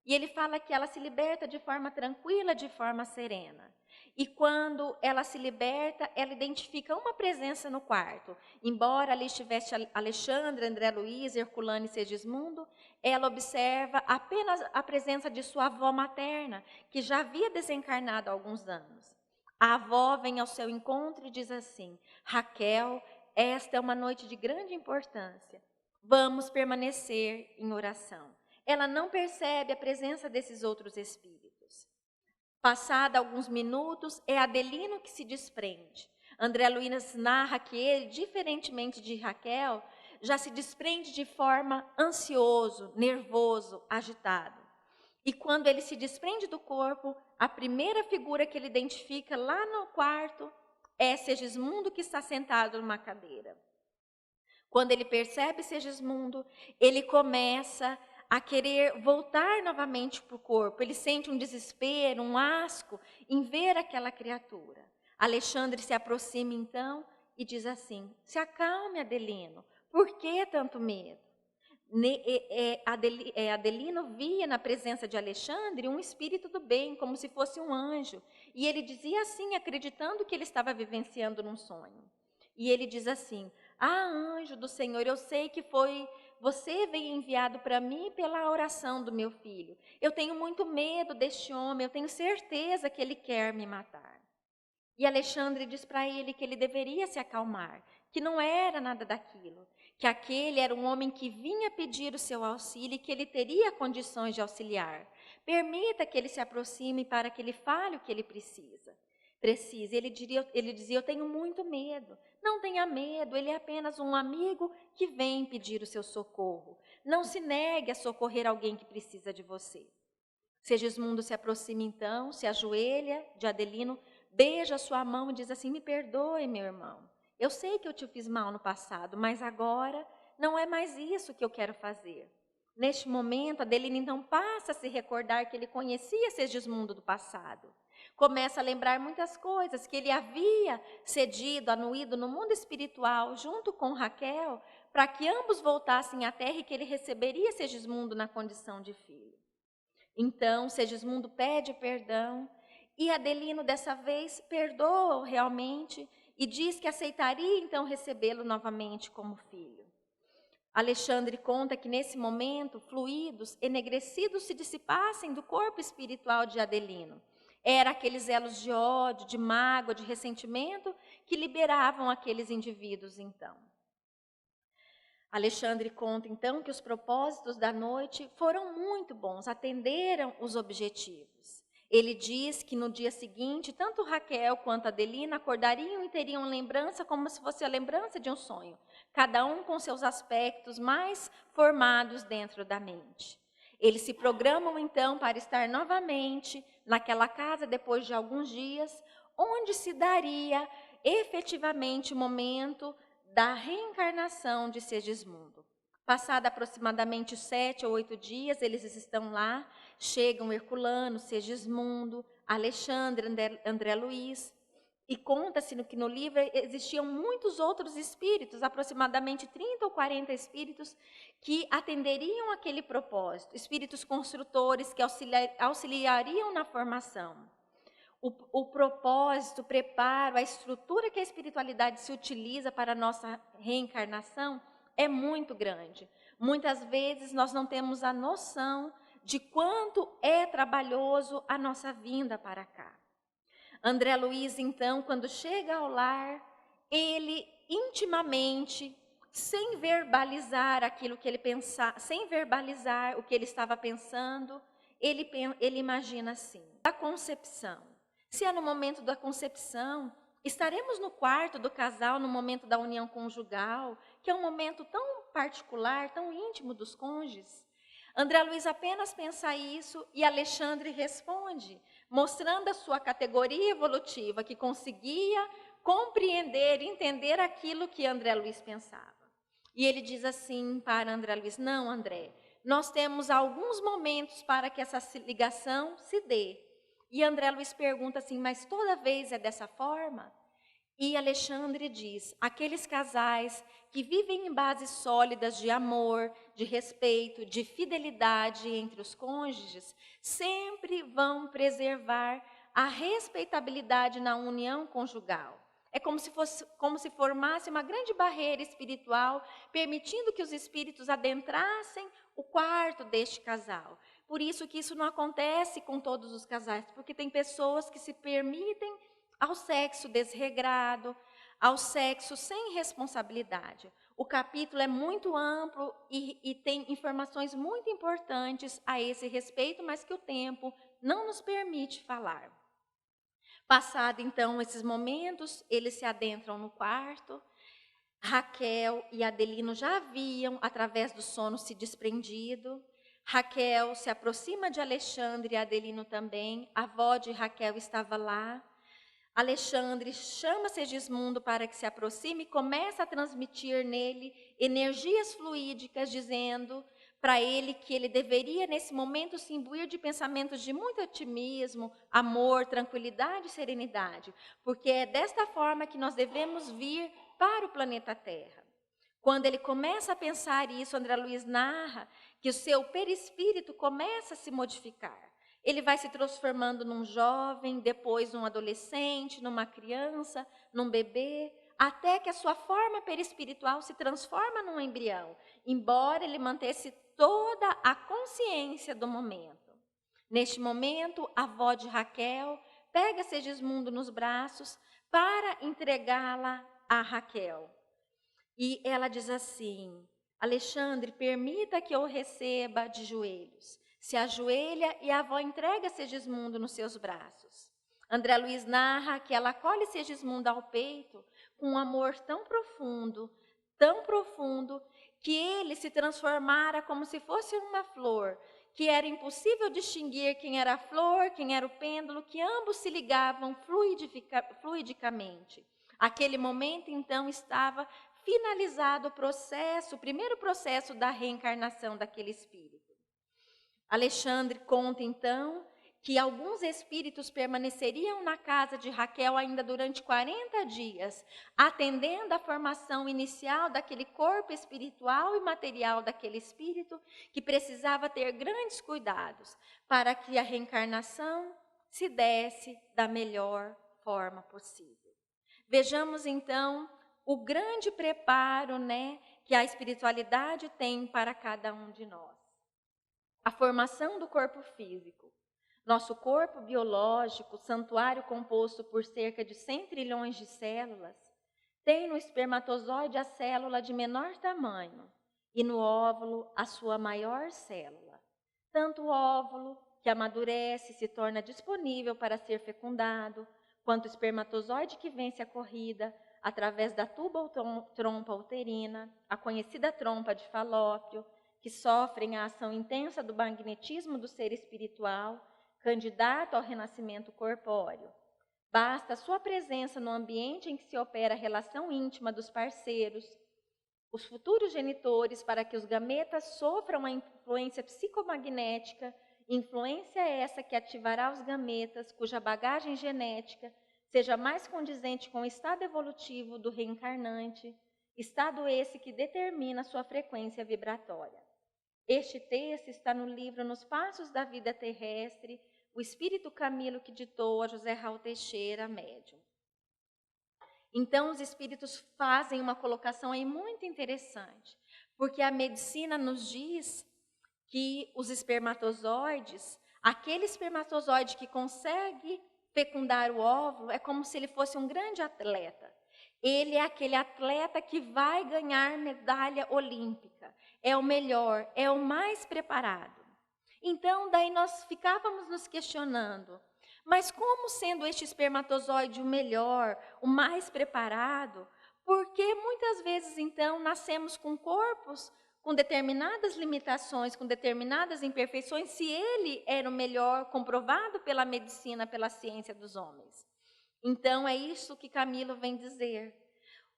E ele fala que ela se liberta de forma tranquila, de forma serena. E quando ela se liberta, ela identifica uma presença no quarto. Embora ali estivesse Alexandre, André Luiz, Herculano e Segismundo, ela observa apenas a presença de sua avó materna, que já havia desencarnado há alguns anos. A avó vem ao seu encontro e diz assim: Raquel, esta é uma noite de grande importância. Vamos permanecer em oração. Ela não percebe a presença desses outros espíritos. Passado alguns minutos, é Adelino que se desprende. André Luiz narra que ele, diferentemente de Raquel, já se desprende de forma ansioso, nervoso, agitado. E quando ele se desprende do corpo, a primeira figura que ele identifica lá no quarto é Segismundo, que está sentado numa cadeira. Quando ele percebe Segismundo, ele começa a querer voltar novamente para o corpo. Ele sente um desespero, um asco em ver aquela criatura. Alexandre se aproxima então e diz assim: se acalme, Adelino, por que tanto medo? Adelino via na presença de Alexandre um espírito do bem, como se fosse um anjo. E ele dizia assim, acreditando que ele estava vivenciando num sonho. E ele diz assim: ah, anjo do Senhor, eu sei que você veio enviado para mim pela oração do meu filho. Eu tenho muito medo deste homem, eu tenho certeza que ele quer me matar. E Alexandre diz para ele que ele deveria se acalmar, que não era nada daquilo, que aquele era um homem que vinha pedir o seu auxílio e que ele teria condições de auxiliar. Permita que ele se aproxime para que ele fale o que ele precisa. Ele dizia, eu tenho muito medo. Não tenha medo, ele é apenas um amigo que vem pedir o seu socorro. Não se negue a socorrer alguém que precisa de você. Segismundo se aproxima então, se ajoelha de Adelino, beija a sua mão e diz assim: me perdoe, meu irmão. Eu sei que eu te fiz mal no passado, mas agora não é mais isso que eu quero fazer. Neste momento, Adelino então passa a se recordar que ele conhecia Segismundo do passado. Começa a lembrar muitas coisas, que ele havia cedido, anuído no mundo espiritual junto com Raquel, para que ambos voltassem à terra e que ele receberia Segismundo na condição de filho. Então, Segismundo pede perdão e Adelino dessa vez perdoa-o realmente e diz que aceitaria então recebê-lo novamente como filho. Alexandre conta que nesse momento fluidos enegrecidos se dissipassem do corpo espiritual de Adelino. Eram aqueles elos de ódio, de mágoa, de ressentimento que liberavam aqueles indivíduos então. Alexandre conta então que os propósitos da noite foram muito bons, atenderam os objetivos. Ele diz que no dia seguinte, tanto Raquel quanto Adelina acordariam e teriam lembrança como se fosse a lembrança de um sonho, cada um com seus aspectos mais formados dentro da mente. Eles se programam então para estar novamente naquela casa depois de alguns dias, onde se daria efetivamente o momento da reencarnação de Segismundo. Passado aproximadamente 7 ou 8 dias, eles estão lá, chegam Herculano, Segismundo, Alexandre, André Luiz, e conta-se que no livro existiam muitos outros espíritos, aproximadamente 30 ou 40 espíritos, que atenderiam aquele propósito, espíritos construtores que auxiliariam na formação. O propósito, o preparo, a estrutura que a espiritualidade se utiliza para a nossa reencarnação é muito grande. Muitas vezes nós não temos a noção de quanto é trabalhoso a nossa vinda para cá. André Luiz, então, quando chega ao lar, ele intimamente, sem verbalizar aquilo que ele pensava, sem verbalizar o que ele estava pensando, ele imagina assim: a concepção. Se é no momento da concepção, estaremos no quarto do casal, no momento da união conjugal, que é um momento tão particular, tão íntimo dos cônjuges. André Luiz apenas pensa isso e Alexandre responde, mostrando a sua categoria evolutiva, que conseguia compreender, entender aquilo que André Luiz pensava. E ele diz assim para André Luiz: não, André, nós temos alguns momentos para que essa ligação se dê. E André Luiz pergunta assim: mas toda vez é dessa forma? E Alexandre diz: aqueles casais que vivem em bases sólidas de amor, de respeito, de fidelidade entre os cônjuges, sempre vão preservar a respeitabilidade na união conjugal. É como se formasse uma grande barreira espiritual, permitindo que os espíritos adentrassem o quarto deste casal. Por isso que isso não acontece com todos os casais, porque tem pessoas que se permitem ao sexo desregrado, ao sexo sem responsabilidade. O capítulo é muito amplo e tem informações muito importantes a esse respeito, mas que o tempo não nos permite falar. Passado, então, esses momentos, eles se adentram no quarto. Raquel e Adelino já haviam, através do sono, se desprendido. Raquel se aproxima de Alexandre e Adelino também. A avó de Raquel estava lá. Alexandre chama Segismundo para que se aproxime e começa a transmitir nele energias fluídicas, dizendo para ele que ele deveria, nesse momento, se imbuir de pensamentos de muito otimismo, amor, tranquilidade e serenidade, porque é desta forma que nós devemos vir para o planeta Terra. Quando ele começa a pensar isso, André Luiz narra que o seu perispírito começa a se modificar. Ele vai se transformando num jovem, depois num adolescente, numa criança, num bebê, até que a sua forma perispiritual se transforma num embrião, embora ele mantesse toda a consciência do momento. Neste momento, a avó de Raquel pega Segismundo nos braços para entregá-la a Raquel. E ela diz assim: Alexandre, permita que eu o receba de joelhos. Se ajoelha e a avó entrega Segismundo nos seus braços. André Luiz narra que ela acolhe Segismundo ao peito com um amor tão profundo, que ele se transformara como se fosse uma flor, que era impossível distinguir quem era a flor, quem era o pêndulo, que ambos se ligavam fluidicamente. Aquele momento, então, estava finalizado o primeiro processo da reencarnação daquele espírito. Alexandre conta, então, que alguns espíritos permaneceriam na casa de Raquel ainda durante 40 dias, atendendo à formação inicial daquele corpo espiritual e material daquele espírito, que precisava ter grandes cuidados para que a reencarnação se desse da melhor forma possível. Vejamos, então, o grande preparo, que a espiritualidade tem para cada um de nós. A formação do corpo físico. Nosso corpo biológico, santuário composto por cerca de 100 trilhões de células, tem no espermatozoide a célula de menor tamanho e no óvulo a sua maior célula. Tanto o óvulo, que amadurece e se torna disponível para ser fecundado, quanto o espermatozoide que vence a corrida através da tuba ou trompa uterina, a conhecida trompa de Falópio, que sofrem a ação intensa do magnetismo do ser espiritual, candidato ao renascimento corpóreo. Basta a sua presença no ambiente em que se opera a relação íntima dos parceiros, os futuros genitores, para que os gametas sofram a influência psicomagnética, influência essa que ativará os gametas, cuja bagagem genética seja mais condizente com o estado evolutivo do reencarnante, estado esse que determina sua frequência vibratória. Este texto está no livro Nos Passos da Vida Terrestre, o Espírito Camilo que ditou a José Raul Teixeira, médium. Então, os espíritos fazem uma colocação aí muito interessante. Porque a medicina nos diz que os espermatozoides, aquele espermatozoide que consegue fecundar o óvulo, é como se ele fosse um grande atleta. Ele é aquele atleta que vai ganhar medalha olímpica. É o melhor, é o mais preparado. Então, daí nós ficávamos nos questionando, mas como sendo este espermatozoide o melhor, o mais preparado, por que muitas vezes, então, nascemos com corpos com determinadas limitações, com determinadas imperfeições, se ele era o melhor, comprovado pela medicina, pela ciência dos homens? Então, é isso que Camilo vem dizer.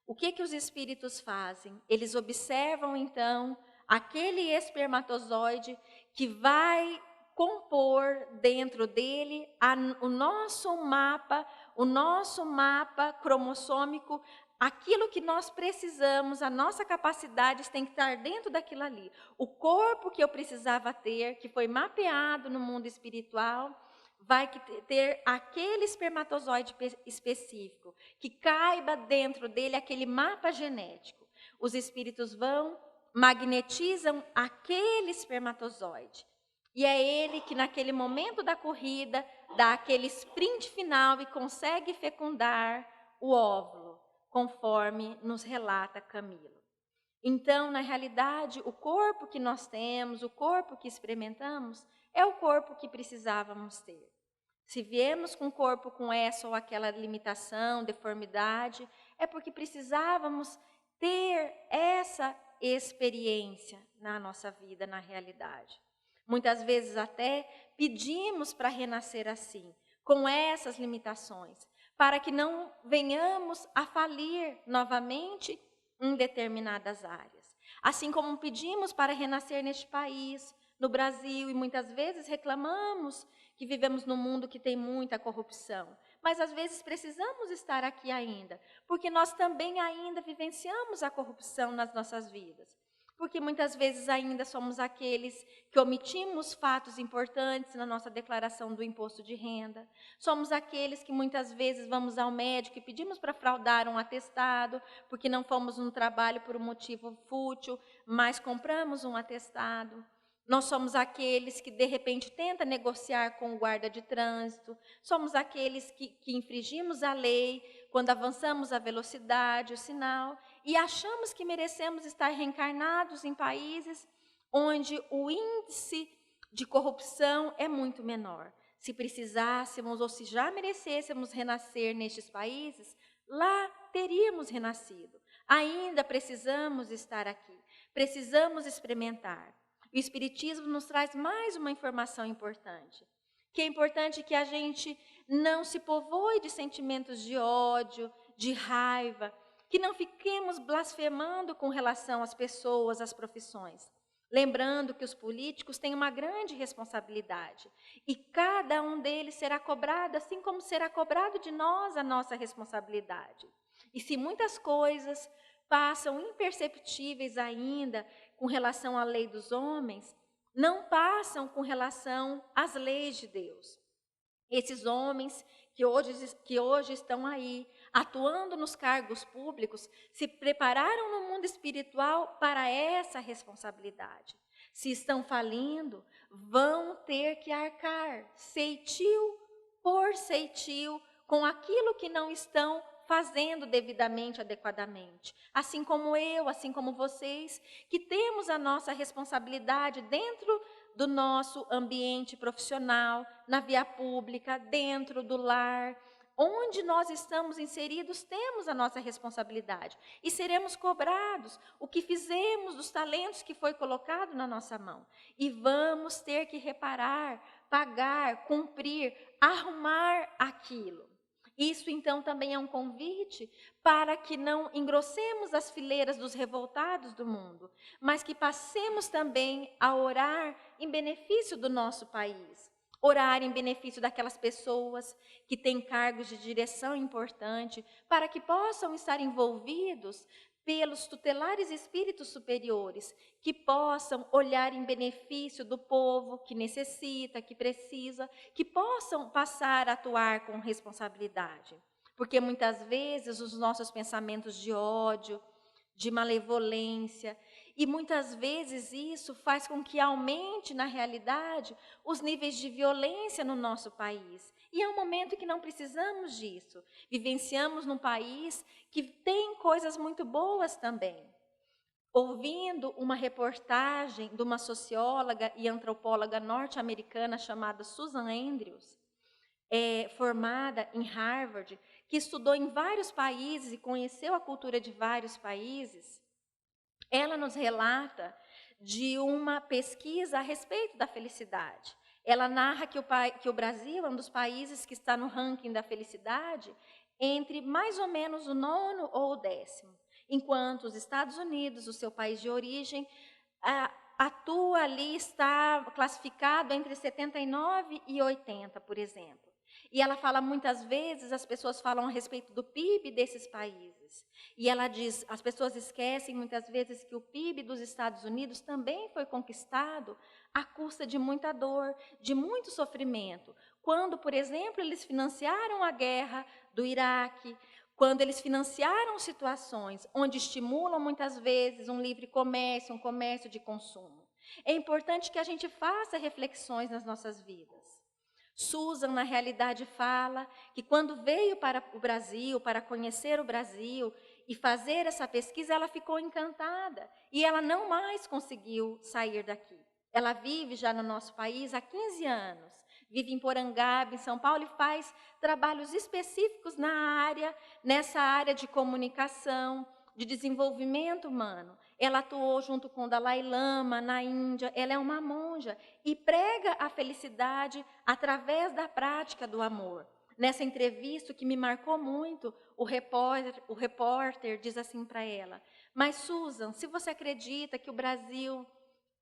O que os espíritos fazem? Eles observam, então, aquele espermatozoide que vai compor dentro dele o nosso mapa cromossômico, aquilo que nós precisamos, a nossa capacidade tem que estar dentro daquilo ali. O corpo que eu precisava ter, que foi mapeado no mundo espiritual, vai ter aquele espermatozoide específico, que caiba dentro dele aquele mapa genético. Os espíritos vão, magnetizam aquele espermatozoide. E é ele que, naquele momento da corrida, dá aquele sprint final e consegue fecundar o óvulo, conforme nos relata Camilo. Então, na realidade, o corpo que nós temos, o corpo que experimentamos, é o corpo que precisávamos ter. Se viemos com o corpo com essa ou aquela limitação, deformidade, é porque precisávamos ter essa experiência na nossa vida, na realidade. Muitas vezes até pedimos para renascer assim, com essas limitações, para que não venhamos a falir novamente em determinadas áreas. Assim como pedimos para renascer neste país, no Brasil, e muitas vezes reclamamos que vivemos num mundo que tem muita corrupção. Mas às vezes precisamos estar aqui ainda, porque nós também ainda vivenciamos a corrupção nas nossas vidas. Porque muitas vezes ainda somos aqueles que omitimos fatos importantes na nossa declaração do imposto de renda. Somos aqueles que muitas vezes vamos ao médico e pedimos para fraudar um atestado, porque não fomos no trabalho por um motivo fútil, mas compramos um atestado. Nós somos aqueles que, de repente, tentam negociar com o guarda de trânsito. Somos aqueles que infringimos a lei quando avançamos a velocidade, o sinal, e achamos que merecemos estar reencarnados em países onde o índice de corrupção é muito menor. Se precisássemos ou se já merecêssemos renascer nestes países, lá teríamos renascido. Ainda precisamos estar aqui, precisamos experimentar. O Espiritismo nos traz mais uma informação importante, que é importante que a gente não se povoe de sentimentos de ódio, de raiva, que não fiquemos blasfemando com relação às pessoas, às profissões. Lembrando que os políticos têm uma grande responsabilidade e cada um deles será cobrado, assim como será cobrado de nós a nossa responsabilidade. E se muitas coisas passam imperceptíveis ainda com relação à lei dos homens, não passam com relação às leis de Deus. Esses homens que hoje estão aí, atuando nos cargos públicos, se prepararam no mundo espiritual para essa responsabilidade. Se estão falindo, vão ter que arcar ceitil por ceitil com aquilo que não estão fazendo devidamente, adequadamente. Assim como eu, assim como vocês, que temos a nossa responsabilidade dentro do nosso ambiente profissional, na via pública, dentro do lar, onde nós estamos inseridos, temos a nossa responsabilidade. E seremos cobrados o que fizemos dos talentos que foi colocado na nossa mão. E vamos ter que reparar, pagar, cumprir, arrumar aquilo. Isso, então, também é um convite para que não engrossemos as fileiras dos revoltados do mundo, mas que passemos também a orar em benefício do nosso país. Orar em benefício daquelas pessoas que têm cargos de direção importante, para que possam estar envolvidos pelos tutelares espíritos superiores, que possam olhar em benefício do povo que necessita, que precisa, que possam passar a atuar com responsabilidade. Porque muitas vezes os nossos pensamentos de ódio, de malevolência, E muitas vezes isso faz com que aumente, na realidade, os níveis de violência no nosso país. E é um momento que não precisamos disso. Vivenciamos num país que tem coisas muito boas também. Ouvindo uma reportagem de uma socióloga e antropóloga norte-americana chamada Susan Andrews, formada em Harvard, que estudou em vários países e conheceu a cultura de vários países, ela nos relata de uma pesquisa a respeito da felicidade. Ela narra que o Brasil é um dos países que está no ranking da felicidade entre mais ou menos o 9º ou o 10º, enquanto os Estados Unidos, o seu país de origem, atua ali, está classificado entre 79 e 80, por exemplo. E ela fala muitas vezes, as pessoas falam a respeito do PIB desses países. E ela diz, as pessoas esquecem muitas vezes que o PIB dos Estados Unidos também foi conquistado à custa de muita dor, de muito sofrimento. Quando, por exemplo, eles financiaram a guerra do Iraque, quando eles financiaram situações onde estimulam muitas vezes um livre comércio, um comércio de consumo. É importante que a gente faça reflexões nas nossas vidas. Susan, na realidade, fala que quando veio para o Brasil, para conhecer o Brasil e fazer essa pesquisa, ela ficou encantada e ela não mais conseguiu sair daqui. Ela vive já no nosso país há 15 anos, vive em Porangaba, em São Paulo, e faz trabalhos específicos nessa área de comunicação, de desenvolvimento humano. Ela atuou junto com o Dalai Lama na Índia, ela é uma monja e prega a felicidade através da prática do amor. Nessa entrevista, o que me marcou muito, o repórter diz assim para ela: mas Susan, se você acredita que o Brasil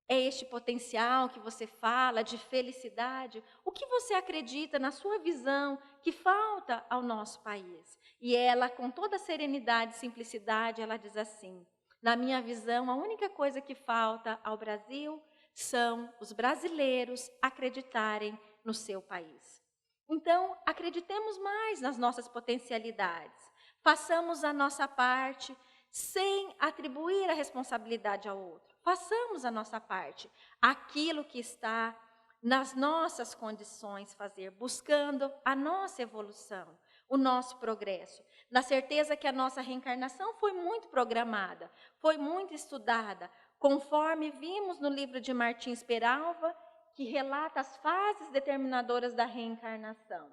é este potencial que você fala de felicidade, o que você acredita na sua visão que falta ao nosso país? E ela, com toda serenidade e simplicidade, ela diz assim: na minha visão, a única coisa que falta ao Brasil são os brasileiros acreditarem no seu país. Então, acreditemos mais nas nossas potencialidades, façamos a nossa parte sem atribuir a responsabilidade ao outro. Façamos a nossa parte, aquilo que está nas nossas condições fazer, buscando a nossa evolução, o nosso progresso, na certeza que a nossa reencarnação foi muito programada, foi muito estudada, conforme vimos no livro de Martins Peralva, que relata as fases determinadoras da reencarnação.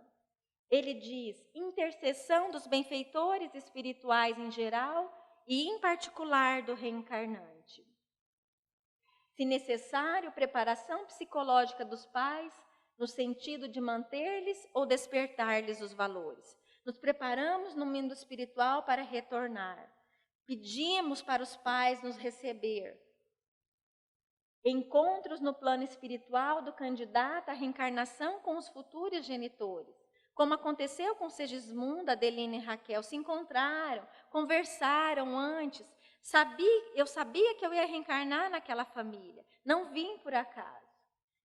Ele diz: intercessão dos benfeitores espirituais em geral e, em particular, do reencarnante. Se necessário, preparação psicológica dos pais, no sentido de manter-lhes ou despertar-lhes os valores. Nos preparamos no mundo espiritual para retornar. Pedimos para os pais nos receber. Encontros no plano espiritual do candidato à reencarnação com os futuros genitores. Como aconteceu com Segismundo, Adelina e Raquel, se encontraram, conversaram antes. Eu sabia que eu ia reencarnar naquela família, não vim por acaso.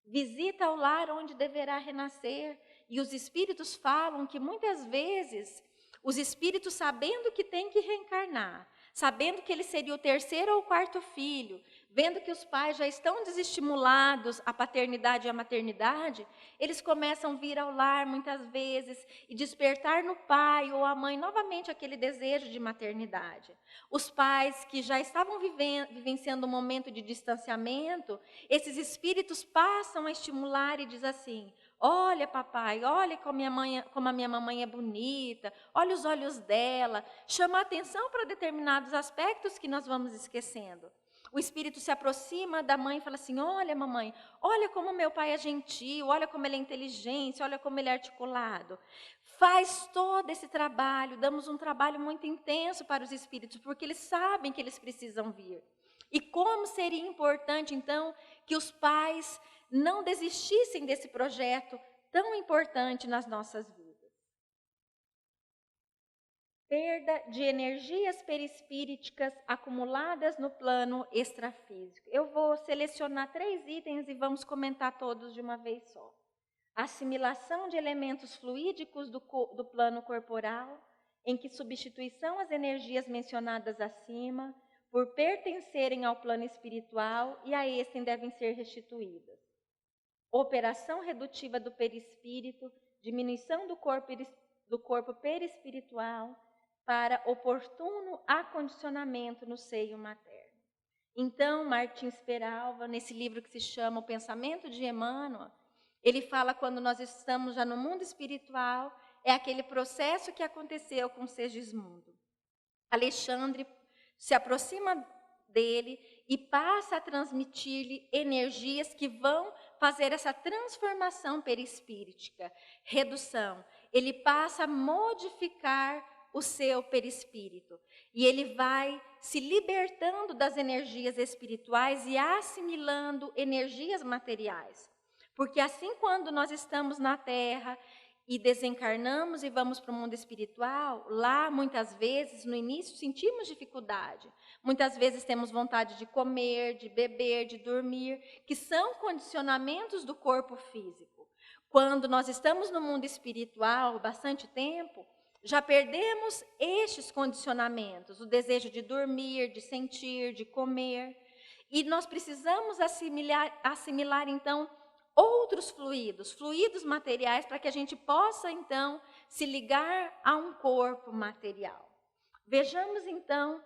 Visita o lar onde deverá renascer. E os espíritos falam que muitas vezes, os espíritos, sabendo que tem que reencarnar, sabendo que ele seria o 3º ou 4º filho, vendo que os pais já estão desestimulados à paternidade e à maternidade, eles começam a vir ao lar muitas vezes e despertar no pai ou a mãe novamente aquele desejo de maternidade. Os pais que já estavam vivenciando um momento de distanciamento, esses espíritos passam a estimular e diz assim: olha, papai, olha como a minha mamãe é bonita, olha os olhos dela, chama a atenção para determinados aspectos que nós vamos esquecendo. O espírito se aproxima da mãe e fala assim: olha, mamãe, olha como meu pai é gentil, olha como ele é inteligente, olha como ele é articulado. Faz todo esse trabalho, damos um trabalho muito intenso para os espíritos, porque eles sabem que eles precisam vir. E como seria importante, então, que os pais não desistissem desse projeto tão importante nas nossas vidas. Perda de energias perispíriticas acumuladas no plano extrafísico. Eu vou selecionar 3 itens e vamos comentar todos de uma vez só. Assimilação de elementos fluídicos do plano corporal, em que substituição às energias mencionadas acima, por pertencerem ao plano espiritual e a este devem ser restituídas. Operação redutiva do perispírito, diminuição do corpo perispiritual para oportuno acondicionamento no seio materno. Então, Martins Peralva, nesse livro que se chama O Pensamento de Emmanuel, ele fala quando nós estamos já no mundo espiritual, é aquele processo que aconteceu com Segismundo. Alexandre se aproxima dele e passa a transmitir-lhe energias que vão fazer essa transformação perispíritica, redução. Ele passa a modificar o seu perispírito e ele vai se libertando das energias espirituais e assimilando energias materiais. Porque assim, quando nós estamos na Terra e desencarnamos e vamos para o mundo espiritual, lá muitas vezes no início sentimos dificuldade. Muitas vezes temos vontade de comer, de beber, de dormir, que são condicionamentos do corpo físico. Quando nós estamos no mundo espiritual bastante tempo, já perdemos estes condicionamentos, o desejo de dormir, de sentir, de comer. E nós precisamos assimilar então, outros fluidos materiais, para que a gente possa, então, se ligar a um corpo material. Vejamos, então,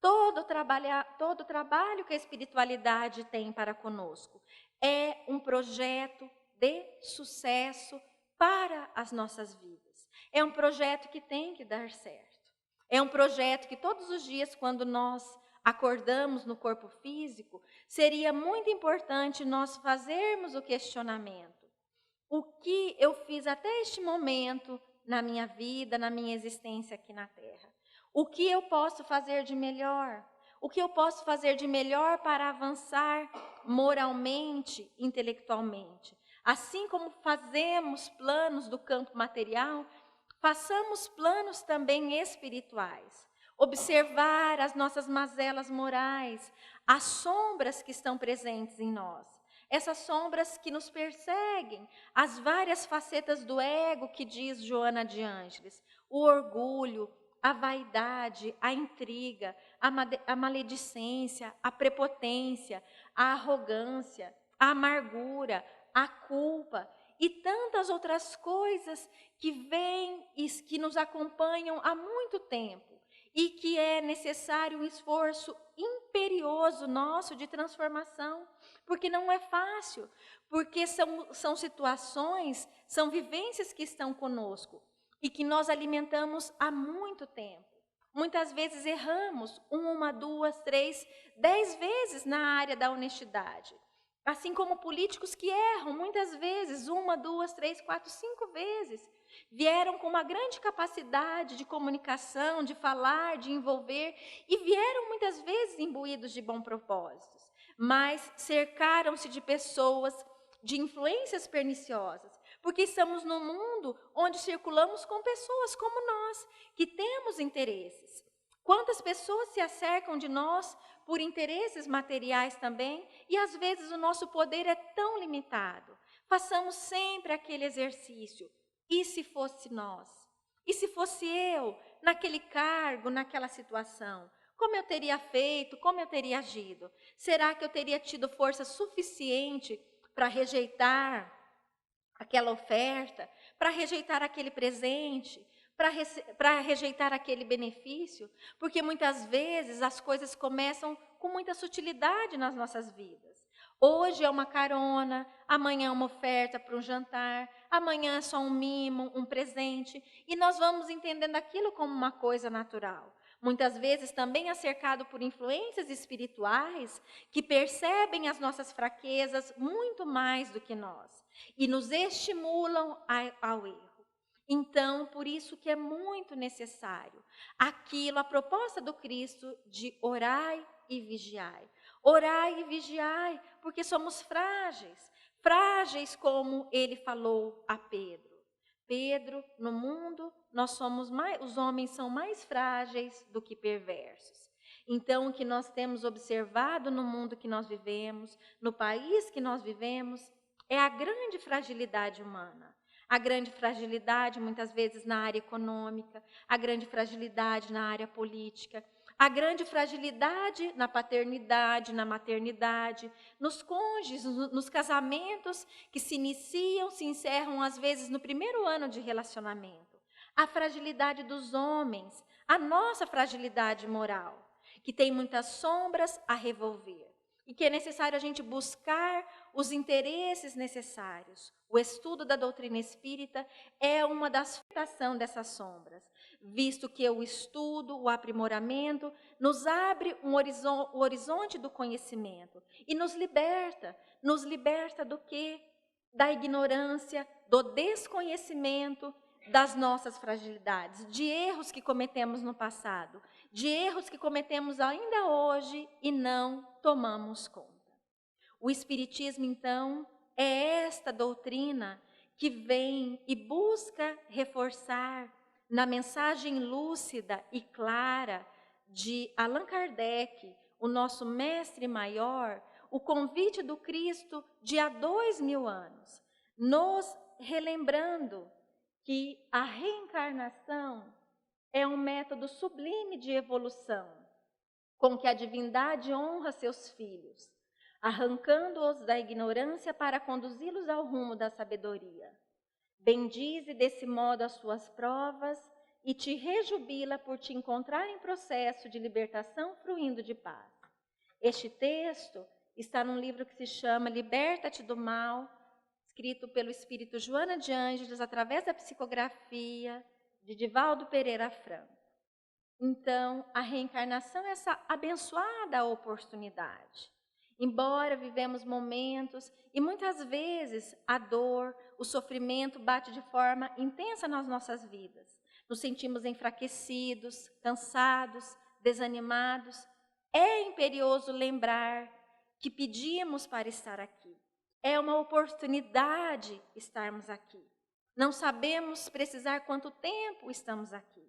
todo o trabalho que a espiritualidade tem para conosco. É um projeto de sucesso para as nossas vidas. É um projeto que tem que dar certo. É um projeto que todos os dias, quando nós acordamos no corpo físico, seria muito importante nós fazermos o questionamento. O que eu fiz até este momento na minha vida, na minha existência aqui na Terra? O que eu posso fazer de melhor? O que eu posso fazer de melhor para avançar moralmente, intelectualmente? Assim como fazemos planos do campo material, façamos planos também espirituais. Observar as nossas mazelas morais, as sombras que estão presentes em nós. Essas sombras que nos perseguem, as várias facetas do ego que diz Joana de Ângeles. O orgulho, a vaidade, a intriga, a maledicência, a prepotência, a arrogância, a amargura, a culpa e tantas outras coisas que vêm e que nos acompanham há muito tempo e que é necessário um esforço imperioso nosso de transformação, porque não é fácil, porque são situações, são vivências que estão conosco e que nós alimentamos há muito tempo. Muitas vezes erramos 1, 2, 3, 10 vezes na área da honestidade. Assim como políticos que erram muitas vezes, 1, 2, 3, 4, 5 vezes. Vieram com uma grande capacidade de comunicação, de falar, de envolver, e vieram muitas vezes imbuídos de bons propósitos. Mas cercaram-se de pessoas, de influências perniciosas, porque estamos num mundo onde circulamos com pessoas como nós, que temos interesses. Quantas pessoas se acercam de nós por interesses materiais também, e às vezes o nosso poder é tão limitado. Façamos sempre aquele exercício. E se fosse nós? E se fosse eu, naquele cargo, naquela situação? Como eu teria feito? Como eu teria agido? Será que eu teria tido força suficiente para rejeitar aquela oferta, para rejeitar aquele presente, para rejeitar aquele benefício? Porque muitas vezes as coisas começam com muita sutilidade nas nossas vidas. Hoje é uma carona, amanhã é uma oferta para um jantar, amanhã é só um mimo, um presente, e nós vamos entendendo aquilo como uma coisa natural. Muitas vezes também é cercado por influências espirituais que percebem as nossas fraquezas muito mais do que nós e nos estimulam ao erro. Então, por isso que é muito necessário a proposta do Cristo de orai e vigiai. Orai e vigiai, porque somos frágeis. Frágeis como ele falou a Pedro. Pedro, no mundo, os homens são mais frágeis do que perversos. Então, o que nós temos observado no mundo que nós vivemos, no país que nós vivemos, é a grande fragilidade humana. A grande fragilidade, muitas vezes, na área econômica, a grande fragilidade na área política, A grande fragilidade na paternidade, na maternidade, nos cônjuges, nos casamentos que se iniciam, se encerram às vezes no primeiro ano de relacionamento. A fragilidade dos homens, a nossa fragilidade moral, que tem muitas sombras a revolver. E que é necessário a gente buscar os interesses necessários. O estudo da doutrina espírita é uma das fundações dessas sombras, visto que o estudo, o aprimoramento, nos abre o horizonte do conhecimento e nos liberta. Nos liberta do quê? Da ignorância, do desconhecimento, das nossas fragilidades, de erros que cometemos no passado, de erros que cometemos ainda hoje e não tomamos conta. O Espiritismo, então, é esta doutrina que vem e busca reforçar na mensagem lúcida e clara de Allan Kardec, o nosso mestre maior, o convite do Cristo de há 2000 anos, nos relembrando que a reencarnação é um método sublime de evolução, com que a divindade honra seus filhos, arrancando-os da ignorância para conduzi-los ao rumo da sabedoria. Bendize desse modo as suas provas e te rejubila por te encontrar em processo de libertação fruindo de paz. Este texto está num livro que se chama Liberta-te do Mal, escrito pelo espírito Joana de Ângeles, através da psicografia de Divaldo Pereira Franco. Então, a reencarnação é essa abençoada oportunidade. Embora vivemos momentos, e muitas vezes a dor, o sofrimento bate de forma intensa nas nossas vidas. Nos sentimos enfraquecidos, cansados, desanimados. É imperioso lembrar que pedimos para estar aqui. É uma oportunidade estarmos aqui. Não sabemos precisar quanto tempo estamos aqui.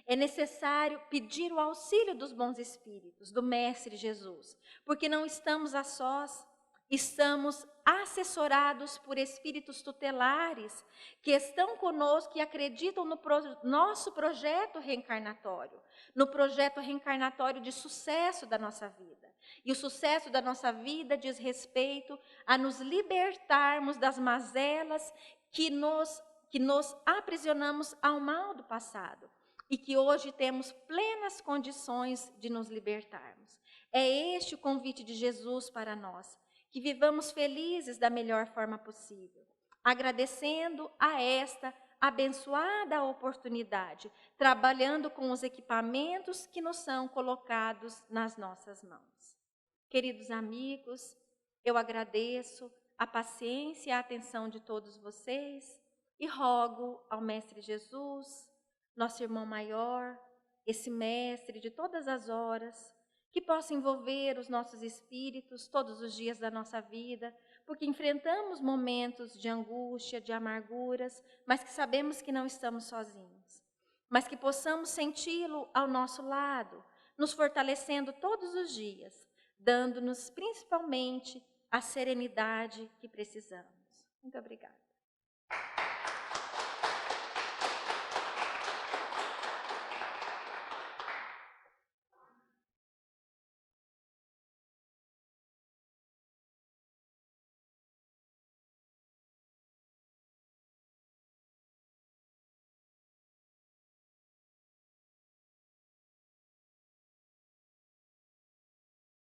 É necessário pedir o auxílio dos bons espíritos, do Mestre Jesus, porque não estamos a sós, estamos assessorados por espíritos tutelares que estão conosco e acreditam no nosso projeto reencarnatório, no projeto reencarnatório de sucesso da nossa vida. E o sucesso da nossa vida diz respeito a nos libertarmos das mazelas que nos aprisionamos ao mal do passado e que hoje temos plenas condições de nos libertarmos. É este o convite de Jesus para nós, que vivamos felizes da melhor forma possível, agradecendo a esta abençoada oportunidade, trabalhando com os equipamentos que nos são colocados nas nossas mãos. Queridos amigos, eu agradeço a paciência e a atenção de todos vocês e rogo ao Mestre Jesus, nosso irmão maior, esse mestre de todas as horas, que possa envolver os nossos espíritos todos os dias da nossa vida, porque enfrentamos momentos de angústia, de amarguras, mas que sabemos que não estamos sozinhos. Mas que possamos senti-lo ao nosso lado, nos fortalecendo todos os dias, dando-nos principalmente a serenidade que precisamos. Muito obrigada.